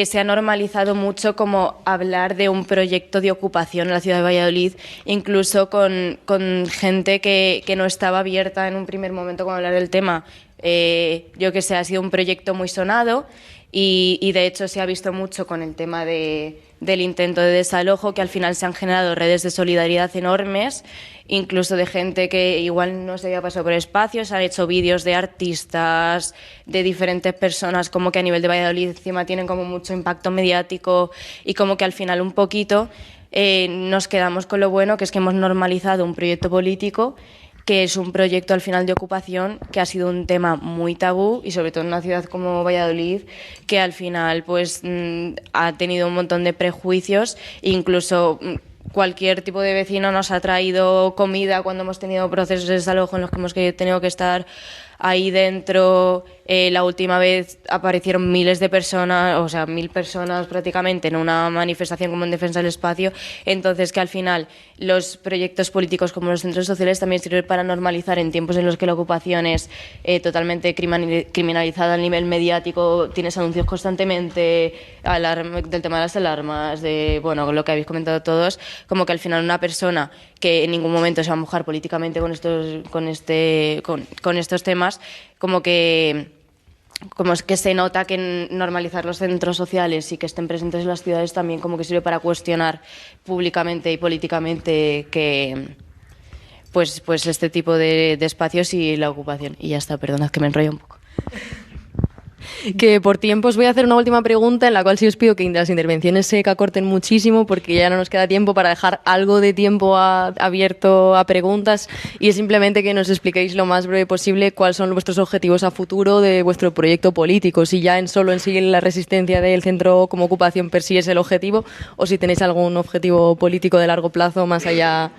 se ha normalizado mucho como hablar de un proyecto de ocupación en la ciudad de Valladolid, incluso con gente que no estaba abierta en un primer momento con hablar del tema. Yo que sé, ha sido un proyecto muy sonado y de hecho se ha visto mucho con el tema del intento de desalojo, que al final se han generado redes de solidaridad enormes, incluso de gente que igual no se había pasado por espacios, se han hecho vídeos de artistas, de diferentes personas como que a nivel de Valladolid encima tienen como mucho impacto mediático y como que al final un poquito nos quedamos con lo bueno, que es que hemos normalizado un proyecto político que es un proyecto al final de ocupación que ha sido un tema muy tabú y sobre todo en una ciudad como Valladolid que al final pues ha tenido un montón de prejuicios, incluso cualquier tipo de vecino nos ha traído comida cuando hemos tenido procesos de desalojo en los que hemos tenido que estar ahí dentro. La última vez aparecieron miles de personas, o sea, 1000 personas prácticamente en una manifestación como en defensa del espacio. Entonces, que al final los proyectos políticos como los centros sociales también sirven para normalizar en tiempos en los que la ocupación es totalmente criminalizada a nivel mediático. Tienes anuncios constantemente del tema de las alarmas, de bueno, lo que habéis comentado todos, como que al final una persona que en ningún momento se va a mojar políticamente con estos temas, como es que se nota que normalizar los centros sociales y que estén presentes en las ciudades también como que sirve para cuestionar públicamente y políticamente que pues este tipo de espacios y la ocupación. Y ya está, perdonad que me enrollo un poco. Que por tiempo os voy a hacer una última pregunta en la cual sí os pido que las intervenciones se acorten muchísimo porque ya no nos queda tiempo para dejar algo de tiempo abierto a preguntas, y es simplemente que nos expliquéis lo más breve posible cuáles son vuestros objetivos a futuro de vuestro proyecto político, si ya solo en sí la resistencia del centro como ocupación per sí es el objetivo, o si tenéis algún objetivo político de largo plazo más allá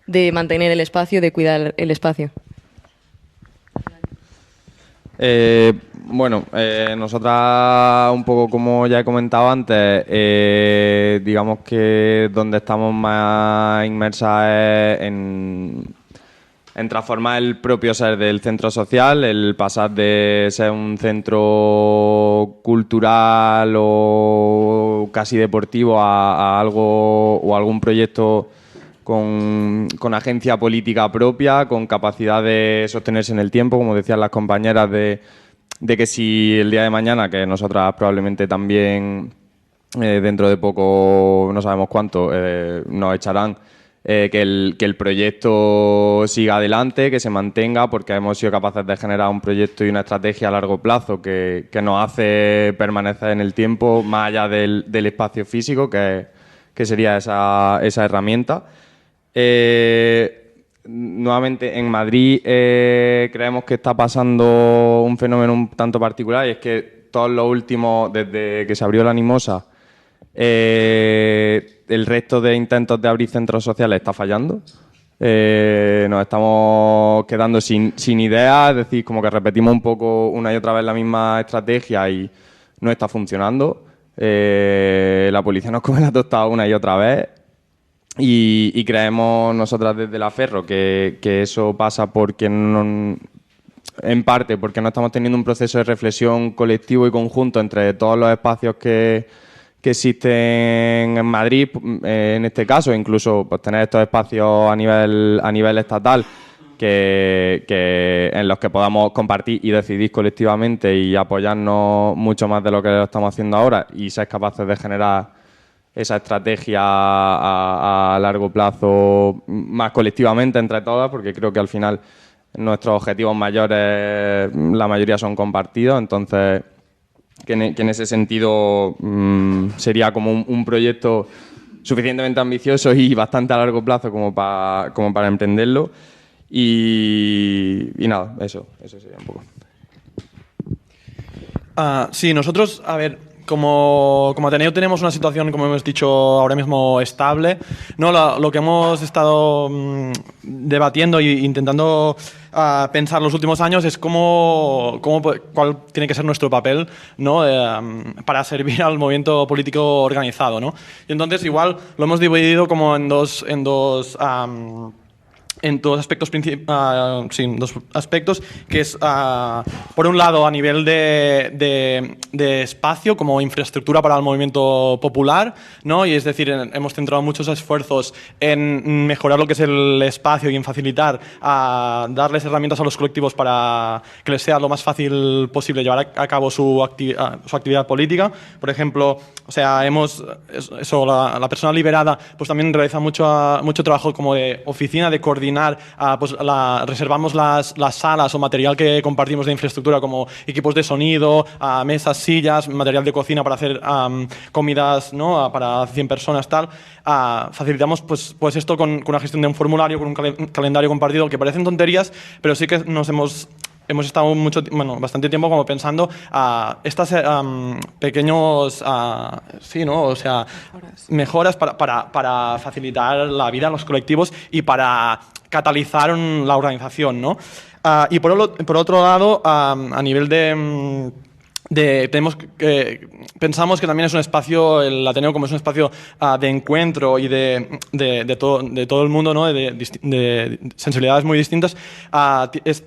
de mantener el espacio, de cuidar el espacio. Nosotras, un poco como ya he comentado antes, digamos que donde estamos más inmersas es en transformar el propio ser del centro social, el pasar de ser un centro cultural o espacio casi deportivo a algo o algún proyecto con agencia política propia, con capacidad de sostenerse en el tiempo, como decían las compañeras, de que si el día de mañana, que nosotras probablemente también dentro de poco, no sabemos cuánto, nos echarán, que el proyecto siga adelante, que se mantenga, porque hemos sido capaces de generar un proyecto y una estrategia a largo plazo que nos hace permanecer en el tiempo, más allá del espacio físico, que sería esa herramienta. Nuevamente, en Madrid creemos que está pasando un fenómeno un tanto particular, y es que todos los últimos, desde que se abrió la Animosa, el resto de intentos de abrir centros sociales está fallando. Nos estamos quedando sin ideas, es decir, como que repetimos un poco una y otra vez la misma estrategia y no está funcionando. La policía nos come la tostada una y otra vez. Y creemos nosotras desde la Ferro que eso pasa porque en parte porque no estamos teniendo un proceso de reflexión colectivo y conjunto entre todos los espacios que existen en Madrid, en este caso, incluso pues, tener estos espacios a nivel estatal en los que podamos compartir y decidir colectivamente y apoyarnos mucho más de lo que lo estamos haciendo ahora y ser capaces de generar esa estrategia a largo plazo más colectivamente entre todas, porque creo que al final nuestros objetivos mayores, la mayoría son compartidos, entonces que en ese sentido sería como un proyecto suficientemente ambicioso y bastante a largo plazo como para emprenderlo. Y nada, eso sería un poco. Sí, nosotros, a ver, como Ateneo tenemos una situación, como hemos dicho, ahora mismo estable, ¿no? Lo que hemos estado debatiendo e intentando pensar los últimos años es cuál tiene que ser nuestro papel, ¿no? Para servir al movimiento político organizado, ¿no? Y entonces igual lo hemos dividido como en dos aspectos, dos aspectos, que es, por un lado, a nivel de espacio, como infraestructura para el movimiento popular, ¿no? Y es decir, hemos centrado muchos esfuerzos en mejorar lo que es el espacio y en facilitar, darles herramientas a los colectivos para que les sea lo más fácil posible llevar a cabo su actividad política. Por ejemplo, o sea, la persona liberada pues también realiza mucho trabajo como de oficina, de coordinación. Pues reservamos las salas o material que compartimos de infraestructura como equipos de sonido, mesas, sillas, material de cocina para hacer comidas, ¿no? Para 100 personas, tal. Facilitamos pues esto con una gestión de un formulario, con un calendario compartido, que parecen tonterías, pero sí que hemos estado bastante tiempo como pensando estas pequeños, sí, ¿no? O sea, mejoras para facilitar la vida a los colectivos y para catalizar la organización, ¿no? Y por otro lado, a nivel pensamos que también es un espacio, el Ateneo como es un espacio de encuentro y de todo el mundo, ¿no? de sensibilidades muy distintas,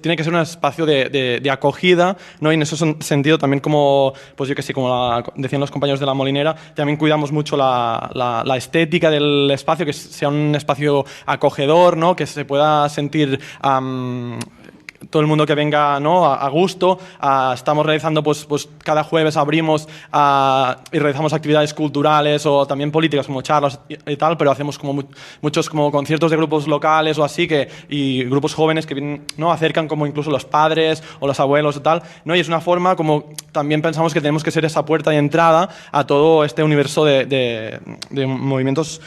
tiene que ser un espacio de acogida, ¿no? Y en ese sentido también como, pues yo que sé, como decían los compañeros de La Molinera, también cuidamos mucho la estética del espacio, que sea un espacio acogedor, ¿no? Que se pueda sentir todo el mundo que venga, ¿no? a gusto. Estamos realizando, pues cada jueves abrimos y realizamos actividades culturales o también políticas como charlas y tal, pero hacemos como muchos como conciertos de grupos locales o así, y grupos jóvenes que vienen, ¿no? Acercan como incluso los padres o los abuelos y tal, ¿no? Y es una forma como también pensamos que tenemos que ser esa puerta de entrada a todo este universo de movimientos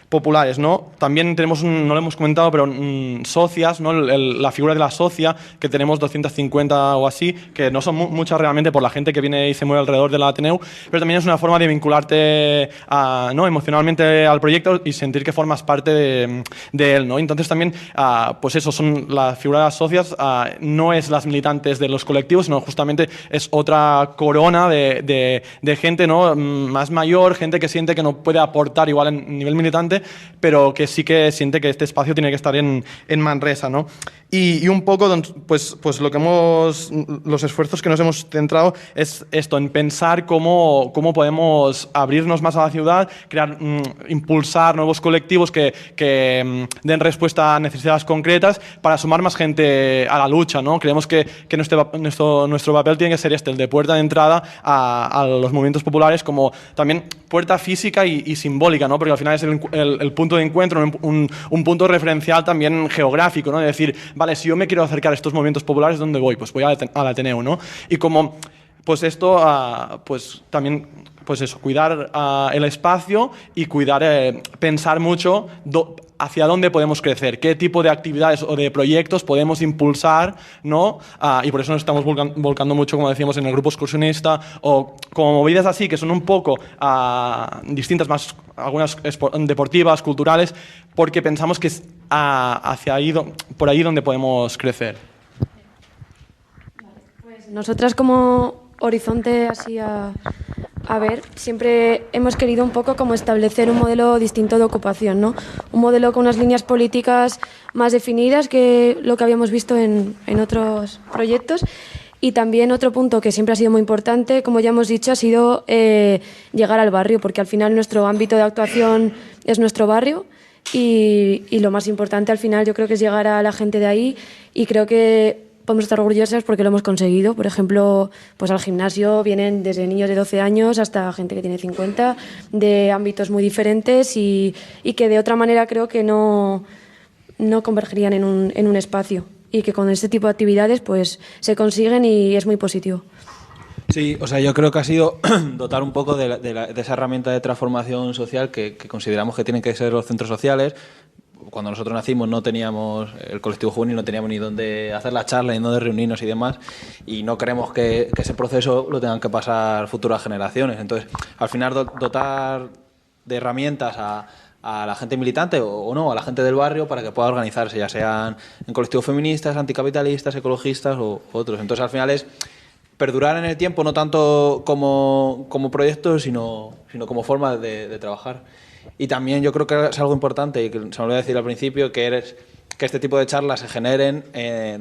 populares, ¿no? También tenemos, no lo hemos comentado, pero socias, ¿no? La figura de la socia, que tenemos 250 o así, que no son muchas realmente por la gente que viene y se mueve alrededor del Ateneo, pero también es una forma de vincularte ¿no? emocionalmente al proyecto y sentir que formas parte de él, ¿no? Entonces también, pues eso, son la figura de las socias, no es las militantes de los colectivos, sino justamente es otra corona de gente, ¿no? Más mayor, gente que siente que no puede aportar igual en nivel militante, pero que sí que siente que este espacio tiene que estar en Manresa, ¿no? Y Y un poco, pues los esfuerzos que nos hemos centrado es esto, en pensar cómo podemos abrirnos más a la ciudad, impulsar nuevos colectivos que den respuesta a necesidades concretas para sumar más gente a la lucha, ¿no? Creemos que nuestro papel tiene que ser el de puerta de entrada a los movimientos populares, como también puerta física y simbólica, ¿no? Porque al final es el punto de encuentro, un punto referencial también geográfico, ¿no? De decir, vale, si yo me quiero acercar a estos movimientos populares, ¿dónde voy? Pues voy al Ateneo, ¿no? Y como pues esto, pues también, pues eso, cuidar el espacio y pensar mucho hacia dónde podemos crecer, qué tipo de actividades o de proyectos podemos impulsar, ¿no? Y por eso nos estamos volcando mucho, como decíamos, en el grupo excursionista o como movidas así, que son un poco distintas, más algunas deportivas, culturales, porque pensamos que es por ahí donde podemos crecer. Pues nosotras como Horizonte así a ver, siempre hemos querido un poco como establecer un modelo distinto de ocupación, ¿no? Un modelo con unas líneas políticas más definidas que lo que habíamos visto en otros proyectos. Y también otro punto que siempre ha sido muy importante, como ya hemos dicho, ha sido llegar al barrio, porque al final nuestro ámbito de actuación es nuestro barrio y lo más importante al final yo creo que es llegar a la gente de ahí, y creo que podemos estar orgullosas porque lo hemos conseguido. Por ejemplo, pues al gimnasio vienen desde niños de 12 años hasta gente que tiene 50, de ámbitos muy diferentes y que de otra manera creo que no convergerían en un espacio, y que con este tipo de actividades pues se consiguen y es muy positivo. Sí, o sea, yo creo que ha sido dotar un poco de esa herramienta de transformación social que consideramos que tienen que ser los centros sociales. Cuando nosotros nacimos no teníamos, el colectivo juvenil no teníamos ni dónde hacer las charlas, ni dónde reunirnos y demás, y no queremos que ese proceso lo tengan que pasar futuras generaciones. Entonces, al final dotar de herramientas a la gente militante o no, a la gente del barrio para que pueda organizarse, ya sean en colectivos feministas, anticapitalistas, ecologistas o otros. Entonces, al final es perdurar en el tiempo, no tanto como proyecto, sino como forma de trabajar. Y también yo creo que es algo importante, y que se me olvidó decir al principio, que este tipo de charlas se generen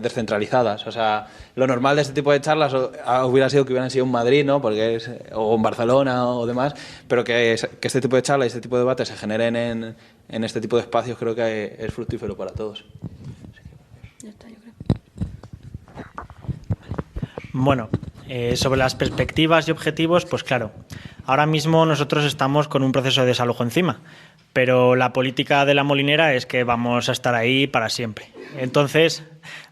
descentralizadas. O sea, lo normal de este tipo de charlas hubiera sido que hubieran sido en Madrid, ¿no? O en Barcelona o demás, pero que este tipo de charlas y este tipo de debates se generen en este tipo de espacios, creo que es fructífero para todos. Ya está, yo creo. Bueno, sobre las perspectivas y objetivos, pues claro, ahora mismo nosotros estamos con un proceso de desalojo encima, pero la política de La Molinera es que vamos a estar ahí para siempre. Entonces,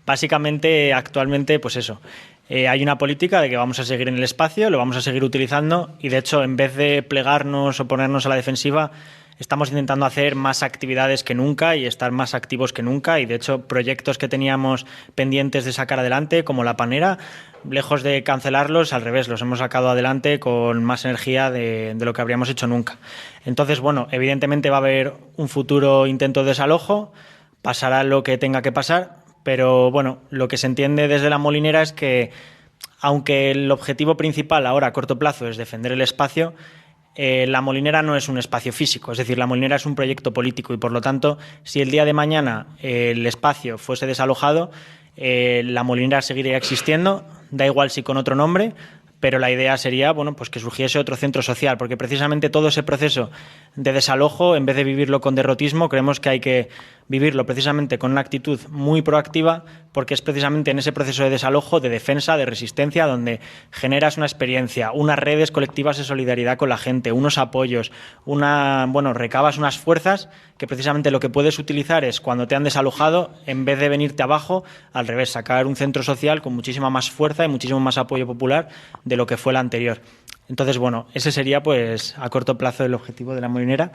básicamente, actualmente, pues eso, hay una política de que vamos a seguir en el espacio, lo vamos a seguir utilizando, y de hecho, en vez de plegarnos o ponernos a la defensiva, estamos intentando hacer más actividades que nunca y estar más activos que nunca, y de hecho proyectos que teníamos pendientes de sacar adelante, como La Panera, lejos de cancelarlos, al revés, los hemos sacado adelante con más energía de lo que habríamos hecho nunca. Entonces, bueno, evidentemente va a haber un futuro intento de desalojo, pasará lo que tenga que pasar, pero bueno, lo que se entiende desde La Molinera es que, aunque el objetivo principal ahora a corto plazo es defender el espacio, La Molinera no es un espacio físico, es decir, La Molinera es un proyecto político, y por lo tanto, si el día de mañana el espacio fuese desalojado, La Molinera seguiría existiendo, da igual si con otro nombre, pero la idea sería, bueno, pues que surgiese otro centro social, porque precisamente todo ese proceso de desalojo, en vez de vivirlo con derrotismo, creemos que hay que vivirlo precisamente con una actitud muy proactiva, porque es precisamente en ese proceso de desalojo, de defensa, de resistencia, donde generas una experiencia, unas redes colectivas de solidaridad con la gente, unos apoyos, recabas unas fuerzas que precisamente lo que puedes utilizar es, cuando te han desalojado, en vez de venirte abajo, al revés, sacar un centro social con muchísima más fuerza y muchísimo más apoyo popular de lo que fue el anterior. Entonces, bueno, ese sería, pues, a corto plazo el objetivo de La Molinera.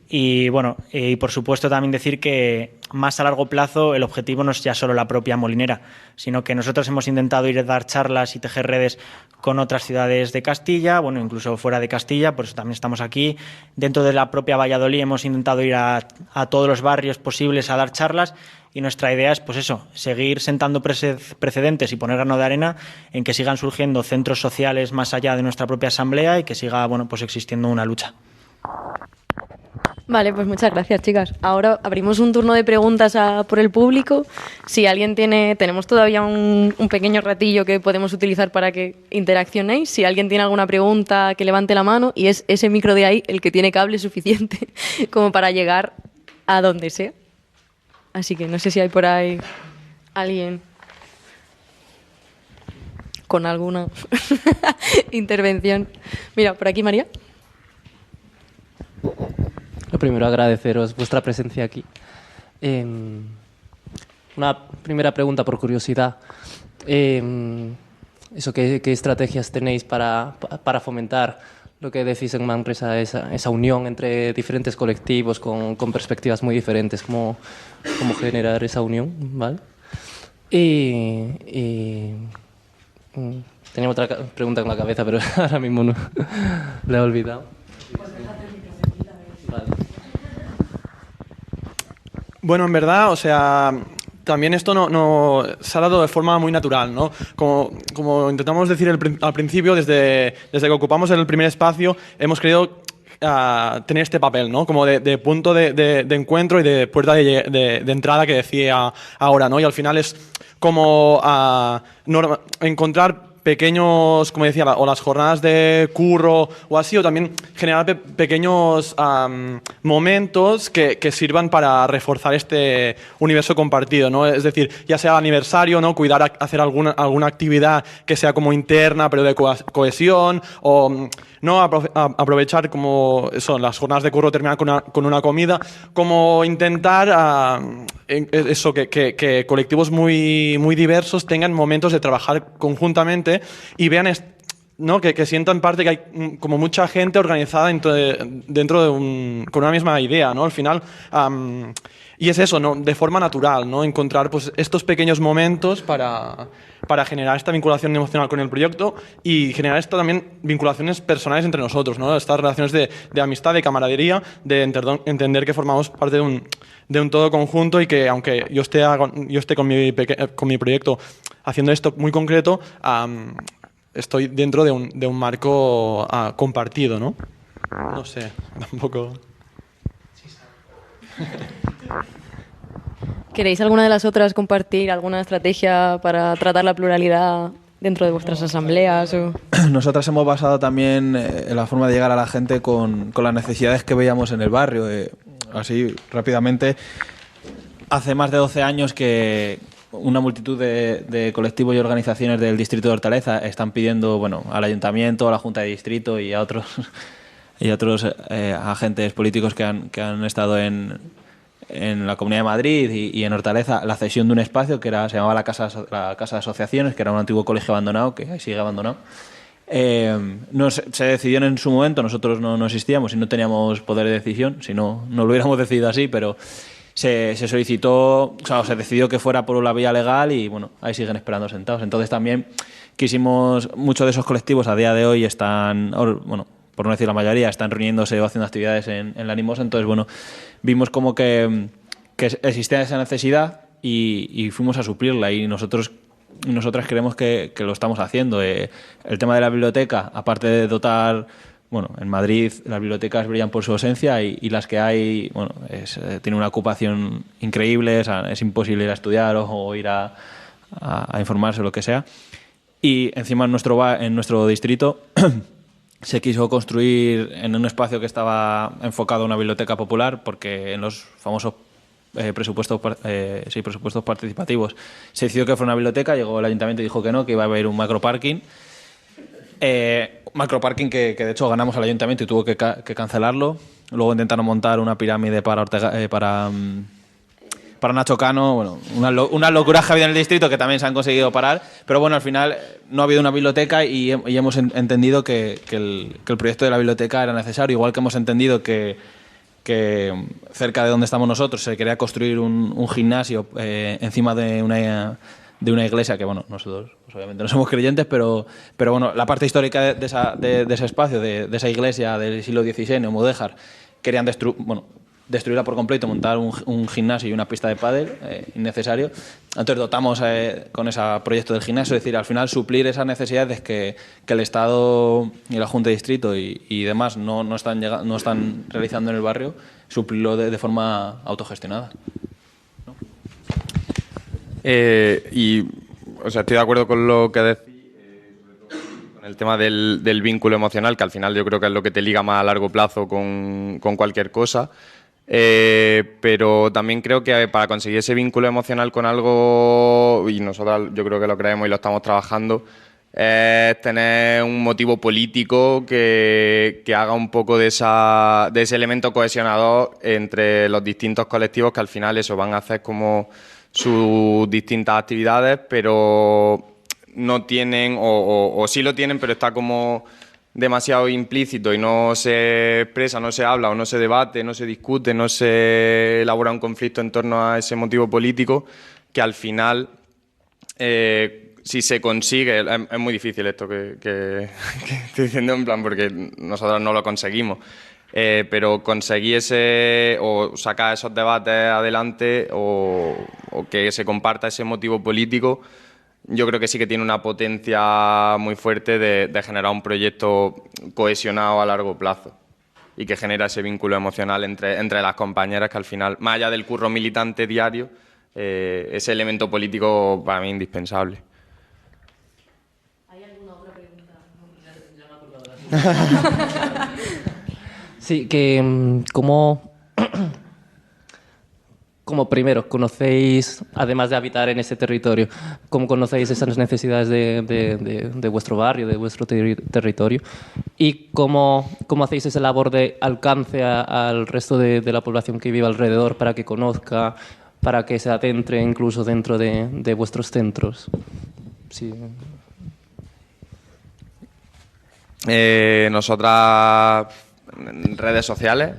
Y, bueno, y por supuesto también decir que más a largo plazo el objetivo no es ya solo la propia Molinera, sino que nosotros hemos intentado ir a dar charlas y tejer redes con otras ciudades de Castilla, bueno, incluso fuera de Castilla, por eso también estamos aquí. Dentro de la propia Valladolid hemos intentado ir a todos los barrios posibles a dar charlas, y nuestra idea es, pues eso, seguir sentando precedentes y poner grano de arena en que sigan surgiendo centros sociales más allá de nuestra propia asamblea y que siga, bueno, pues existiendo una lucha. Vale, pues muchas gracias, chicas. Ahora abrimos un turno de preguntas por el público. Si alguien tenemos todavía un pequeño ratillo que podemos utilizar para que interaccionéis. Si alguien tiene alguna pregunta, que levante la mano, y es ese micro de ahí el que tiene cable suficiente como para llegar a donde sea. Así que no sé si hay por ahí alguien con alguna intervención. Mira, por aquí, María. Lo primero, agradeceros vuestra presencia aquí. Una primera pregunta por curiosidad. ¿Qué estrategias tenéis para fomentar lo que decís en Manresa, esa unión entre diferentes colectivos con perspectivas muy diferentes? ¿Cómo generar esa unión? ¿Vale? Tenía otra pregunta en la cabeza, pero ahora mismo no la he olvidado. Vale. Bueno, en verdad, o sea, también esto no se ha dado de forma muy natural, ¿no? Como intentamos decir al principio, desde que ocupamos el primer espacio, hemos querido tener este papel, ¿no? Como de punto de encuentro y de puerta de entrada que decía ahora, ¿no? Y al final es como encontrar pequeños, como decía, o las jornadas de curro o así, o también generar pequeños momentos que sirvan para reforzar este universo compartido, ¿no? Es decir, ya sea aniversario, ¿no? Cuidar hacer alguna actividad que sea como interna, pero de cohesión, o no aprovechar como son las jornadas de curro, terminar con una comida, como intentar eso, que colectivos muy diversos tengan momentos de trabajar conjuntamente y vean ¿no? que sientan parte, que hay como mucha gente organizada dentro de con una misma idea, ¿no? Al final, y es eso, ¿no? De forma natural, ¿no? Encontrar pues, estos pequeños momentos para generar esta vinculación emocional con el proyecto y generar también vinculaciones personales entre nosotros, ¿no? Estas relaciones de amistad, de camaradería, de entender que formamos parte de un todo conjunto y que aunque yo esté con mi proyecto haciendo esto muy concreto, estoy dentro de un marco compartido, ¿no? No sé, tampoco... ¿Queréis alguna de las otras compartir alguna estrategia para tratar la pluralidad dentro de vuestras asambleas? Nosotras hemos basado también en la forma de llegar a la gente con las necesidades que veíamos en el barrio. Así, rápidamente, hace más de 12 años que una multitud de colectivos y organizaciones del distrito de Hortaleza están pidiendo, bueno, al ayuntamiento, a la Junta de Distrito y a otros agentes políticos que han estado en la Comunidad de Madrid y en Hortaleza la cesión de un espacio que se llamaba la Casa de Asociaciones, que era un antiguo colegio abandonado, que ahí sigue abandonado. Se decidió en su momento, nosotros no existíamos y no teníamos poder de decisión, si no lo hubiéramos decidido así, pero se solicitó, o sea, se decidió que fuera por la vía legal y bueno, ahí siguen esperando sentados. Entonces también muchos de esos colectivos a día de hoy están, bueno, por no decir la mayoría, están reuniéndose o haciendo actividades en la Animosa. Entonces, bueno, vimos como que existía esa necesidad y fuimos a suplirla y nosotras creemos que lo estamos haciendo. El tema de la biblioteca, aparte de dotar... Bueno, en Madrid las bibliotecas brillan por su ausencia y las que hay, bueno, tienen una ocupación increíble, es imposible ir a estudiar o ir a informarse o lo que sea. Y encima en nuestro distrito se quiso construir en un espacio que estaba enfocado a una biblioteca popular porque en los famosos presupuestos participativos se decidió que fuera una biblioteca, llegó el ayuntamiento y dijo que no, que iba a haber un macroparking. Macroparking que de hecho ganamos al ayuntamiento y tuvo que cancelarlo. Luego intentaron montar una pirámide para Nacho Cano. Bueno, una locura que ha habido en el distrito que también se han conseguido parar. Pero bueno, al final no ha habido una biblioteca y hemos entendido que el proyecto de la biblioteca era necesario. Igual que hemos entendido que cerca de donde estamos nosotros se quería construir un gimnasio encima de una iglesia que, bueno, nosotros pues obviamente no somos creyentes, pero bueno, la parte histórica de ese espacio, de esa iglesia del siglo XVI, Neomudéjar, querían destruirla por completo, montar un gimnasio y una pista de pádel innecesario. Entonces dotamos con ese proyecto del gimnasio, es decir, al final suplir esas necesidades que el Estado y la Junta de Distrito y demás no están realizando en el barrio, suplirlo de forma autogestionada. O sea, estoy de acuerdo con lo que decís, con el tema del vínculo emocional, que al final yo creo que es lo que te liga más a largo plazo con cualquier cosa. Pero también creo que para conseguir ese vínculo emocional con algo, y nosotros yo creo que lo creemos y lo estamos trabajando, es tener un motivo político que haga un poco de ese elemento cohesionador entre los distintos colectivos, que al final eso van a hacer como sus distintas actividades, pero no tienen, o sí lo tienen, pero está como demasiado implícito y no se expresa, no se habla o no se debate, no se discute, no se elabora un conflicto en torno a ese motivo político, que al final, si se consigue, es muy difícil esto que estoy diciendo en plan, porque nosotros no lo conseguimos, pero conseguir o sacar esos debates adelante o que se comparta ese motivo político, yo creo que sí que tiene una potencia muy fuerte de generar un proyecto cohesionado a largo plazo y que genera ese vínculo emocional entre las compañeras, que al final, más allá del curro militante diario, ese elemento político para mí es indispensable. ¿Hay alguna otra pregunta? Ya me he acordado. Sí, que como primero conocéis, además de habitar en ese territorio, cómo conocéis esas necesidades de vuestro barrio, de vuestro territorio, y cómo hacéis esa labor de alcance al resto de la población que vive alrededor para que conozca, para que se adentre incluso dentro de vuestros centros. Sí. Nosotras en redes sociales,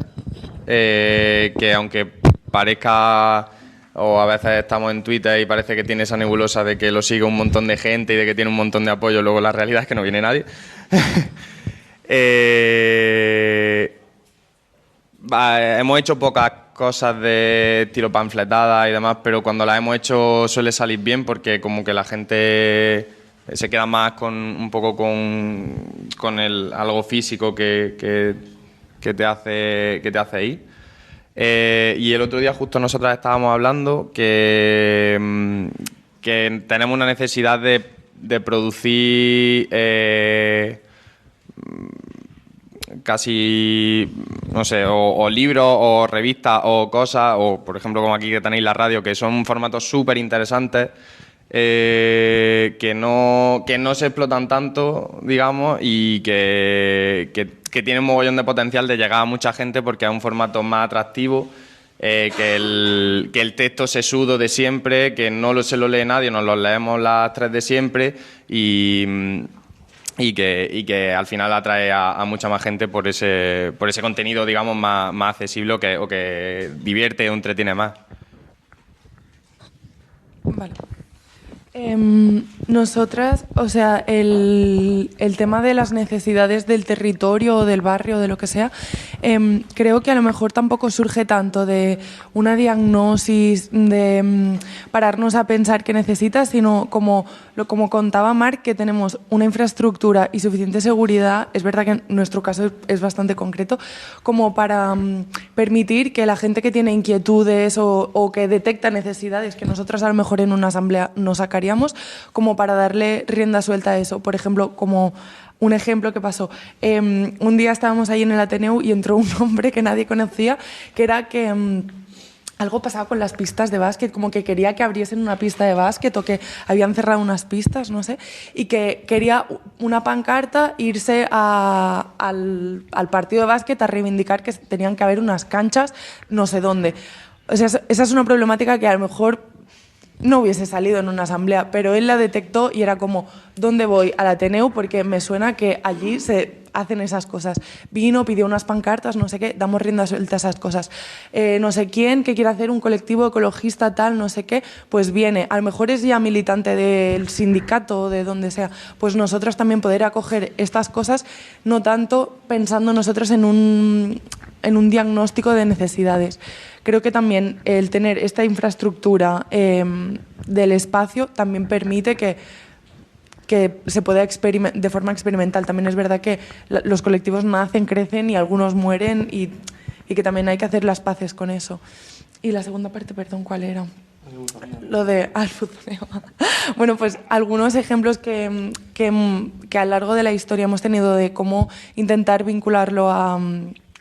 que aunque parezca, o a veces estamos en Twitter y parece que tiene esa nebulosa de que lo sigue un montón de gente y de que tiene un montón de apoyo, luego la realidad es que no viene nadie. Hemos hecho pocas cosas de tiro panfletada y demás, pero cuando las hemos hecho suele salir bien, porque como que la gente se queda más un poco con algo físico que te hace ir. Y el otro día justo nosotras estábamos hablando que tenemos una necesidad de producir casi, no sé, o libros o revistas o cosas, o por ejemplo como aquí que tenéis la radio, que son formatos súper interesantes, que no se explotan tanto, digamos, y que tienen un mogollón de potencial de llegar a mucha gente, porque es un formato más atractivo, que el texto sesudo de siempre, que no se lo lee nadie, nos lo leemos las tres de siempre, y que al final atrae a mucha más gente por ese contenido, digamos, más accesible, o que divierte o entretiene más. Vale. Nosotras, o sea, el tema de las necesidades del territorio o del barrio o de lo que sea, creo que a lo mejor tampoco surge tanto de una diagnosis, de pararnos a pensar qué necesitas, sino como contaba Marc, que tenemos una infraestructura y suficiente seguridad. Es verdad que en nuestro caso es bastante concreto, como para permitir que la gente que tiene inquietudes o que detecta necesidades que nosotras a lo mejor en una asamblea no sacaríamos, como para darle rienda suelta a eso. Por ejemplo, como un ejemplo que pasó, un día estábamos ahí en el Ateneu y entró un hombre que nadie conocía, que era que algo pasaba con las pistas de básquet, como que quería que abriesen una pista de básquet o que habían cerrado unas pistas, no sé, y que quería una pancarta, irse al partido de básquet a reivindicar que tenían que haber unas canchas no sé dónde. O sea, esa es una problemática que a lo mejor no hubiese salido en una asamblea, pero él la detectó y era como, ¿dónde voy? Al Ateneu, porque me suena que allí se hacen esas cosas. Vino, pidió unas pancartas, no sé qué, damos rienda suelta a esas cosas. No sé quién que quiere hacer un colectivo ecologista tal, no sé qué, pues viene. A lo mejor es ya militante del sindicato o de donde sea. Pues nosotros también poder acoger estas cosas, no tanto pensando nosotros en un diagnóstico de necesidades. Creo que también el tener esta infraestructura del espacio también permite que se pueda de forma experimental. También es verdad que los colectivos nacen, crecen y algunos mueren y y que también hay que hacer las paces con eso. Y la segunda parte, perdón, ¿cuál era? Lo de al buzoneo. Bueno, pues algunos ejemplos que a lo largo de la historia hemos tenido de cómo intentar vincularlo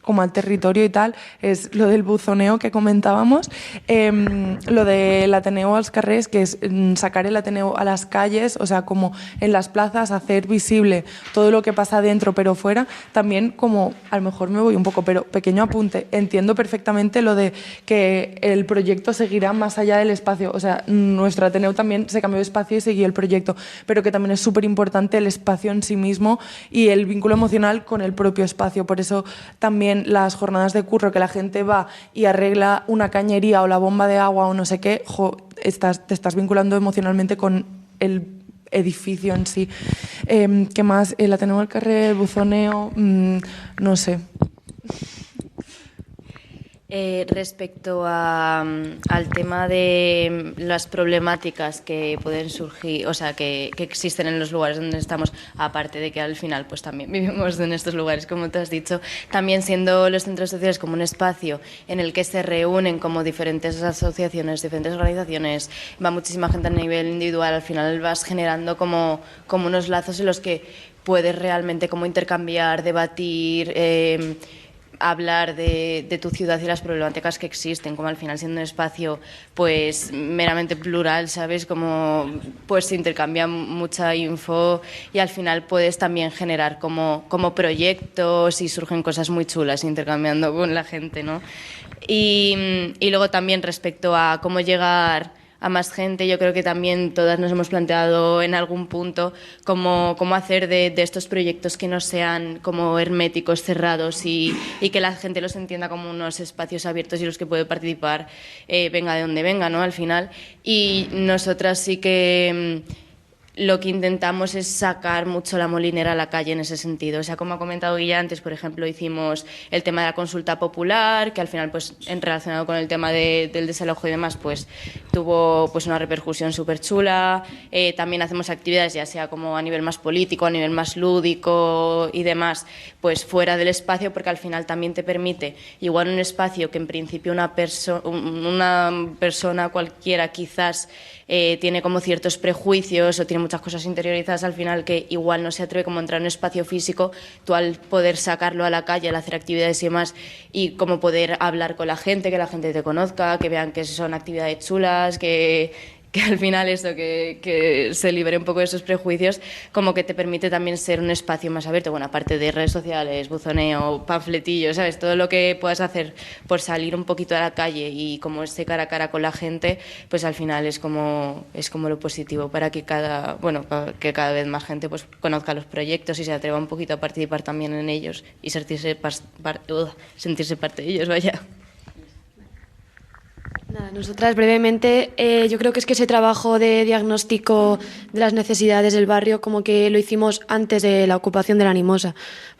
como al territorio y tal, es lo del buzoneo que comentábamos, lo del Ateneo als carrers, que es sacar el Ateneo a las calles, o sea, como en las plazas, hacer visible todo lo que pasa dentro pero fuera. También, como a lo mejor me voy un poco, pero pequeño apunte, entiendo perfectamente lo de que el proyecto seguirá más allá del espacio, o sea, nuestro Ateneo también se cambió de espacio y siguió el proyecto, pero que también es súper importante el espacio en sí mismo y el vínculo emocional con el propio espacio. Por eso también las jornadas de curro, que la gente va y arregla una cañería o la bomba de agua o no sé qué, te estás vinculando emocionalmente con el edificio en sí. ¿Qué más? El Ateneo al carrer, el buzoneo, no sé. Respecto al tema de las problemáticas que pueden surgir, o sea, que existen en los lugares donde estamos, aparte de que al final pues también vivimos en estos lugares, como te has dicho, también siendo los centros sociales como un espacio en el que se reúnen como diferentes asociaciones, diferentes organizaciones, va muchísima gente a nivel individual, al final vas generando como unos lazos en los que puedes realmente como intercambiar, debatir, hablar de tu ciudad y las problemáticas que existen, como al final siendo un espacio pues meramente plural, ¿sabes? Como pues se intercambia mucha info y al final puedes también generar como proyectos y surgen cosas muy chulas intercambiando con la gente, ¿no? Y luego también respecto a cómo llegar a más gente, yo creo que también todas nos hemos planteado en algún punto cómo hacer de estos proyectos que no sean como herméticos, cerrados y que la gente los entienda como unos espacios abiertos y los que puede participar venga de donde venga, ¿no? Al final. Y nosotras sí que lo que intentamos es sacar mucho la Molinera a la calle en ese sentido. O sea, como ha comentado Guilla antes, por ejemplo, hicimos el tema de la consulta popular, que al final, pues, relacionado con el tema del desalojo y demás, pues, tuvo pues una repercusión súper chula. También hacemos actividades, ya sea como a nivel más político, a nivel más lúdico y demás, pues fuera del espacio, porque al final también te permite, igual un espacio que en principio una persona cualquiera quizás tiene como ciertos prejuicios o tiene muchas cosas interiorizadas al final que igual no se atreve como a entrar en un espacio físico, tú al poder sacarlo a la calle, al hacer actividades y demás y como poder hablar con la gente, que la gente te conozca, que vean que son actividades chulas, que al final esto, que se libere un poco de esos prejuicios, como que te permite también ser un espacio más abierto, bueno, aparte de redes sociales, buzoneo, panfletillos, ¿sabes? Todo lo que puedas hacer por salir un poquito a la calle y como este cara a cara con la gente, pues al final es como lo positivo para que cada vez más gente pues conozca los proyectos y se atreva un poquito a participar también en ellos y sentirse parte de ellos, vaya. Nada, nosotras brevemente, yo creo que es que ese trabajo de diagnóstico de las necesidades del barrio como que lo hicimos antes de la ocupación de la Animosa.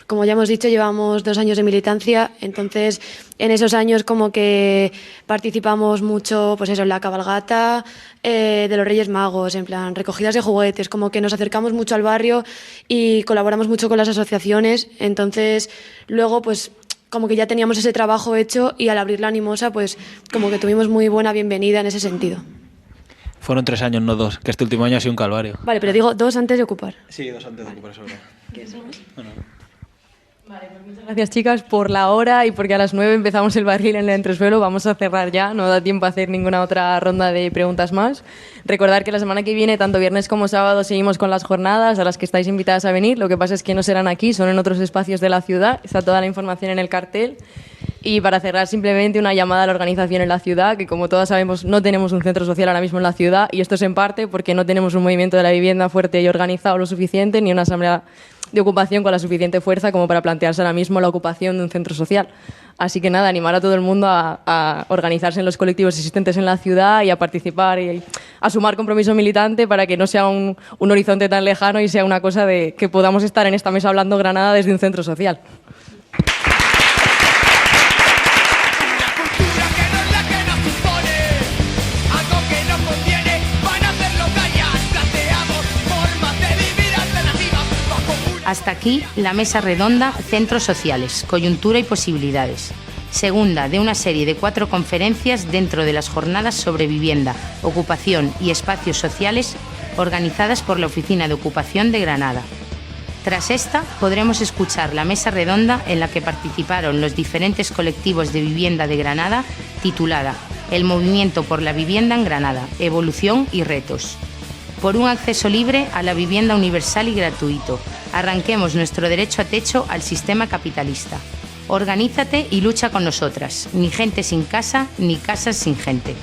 Como ya hemos dicho, llevamos 2 años de militancia, entonces en esos años como que participamos mucho pues eso, en la cabalgata de los Reyes Magos, en plan recogidas de juguetes, como que nos acercamos mucho al barrio y colaboramos mucho con las asociaciones, entonces luego pues como que ya teníamos ese trabajo hecho y al abrir la Animosa pues como que tuvimos muy buena bienvenida en ese sentido. Fueron 3 años, no 2, que este último año ha sido un calvario. Vale, pero digo 2 antes de ocupar. Sí, 2 antes de ocupar, sobre. ¿Qué somos? Bueno. Vale, pues muchas gracias chicas por la hora y porque a las 9 empezamos el barril en el entresuelo. Vamos a cerrar ya, no da tiempo a hacer ninguna otra ronda de preguntas más. Recordar que la semana que viene, tanto viernes como sábado, seguimos con las jornadas a las que estáis invitadas a venir. Lo que pasa es que no serán aquí, son en otros espacios de la ciudad. Está toda la información en el cartel. Y para cerrar, simplemente una llamada a la organización en la ciudad, que como todas sabemos no tenemos un centro social ahora mismo en la ciudad y esto es en parte porque no tenemos un movimiento de la vivienda fuerte y organizado lo suficiente ni una asamblea de ocupación con la suficiente fuerza como para plantearse ahora mismo la ocupación de un centro social. Así que nada, animar a todo el mundo a organizarse en los colectivos existentes en la ciudad y a participar y a sumar compromiso militante para que no sea un horizonte tan lejano y sea una cosa de que podamos estar en esta mesa hablando Granada desde un centro social. Hasta aquí la mesa redonda Centros Sociales, Coyuntura y Posibilidades. Segunda de una serie de 4 conferencias dentro de las jornadas sobre vivienda, ocupación y espacios sociales organizadas por la Oficina de Ocupación de Granada. Tras esta, podremos escuchar la mesa redonda en la que participaron los diferentes colectivos de vivienda de Granada, titulada El movimiento por la vivienda en Granada, evolución y retos. Por un acceso libre a la vivienda universal y gratuito. Arranquemos nuestro derecho a techo al sistema capitalista. Organízate y lucha con nosotras. Ni gente sin casa, ni casas sin gente.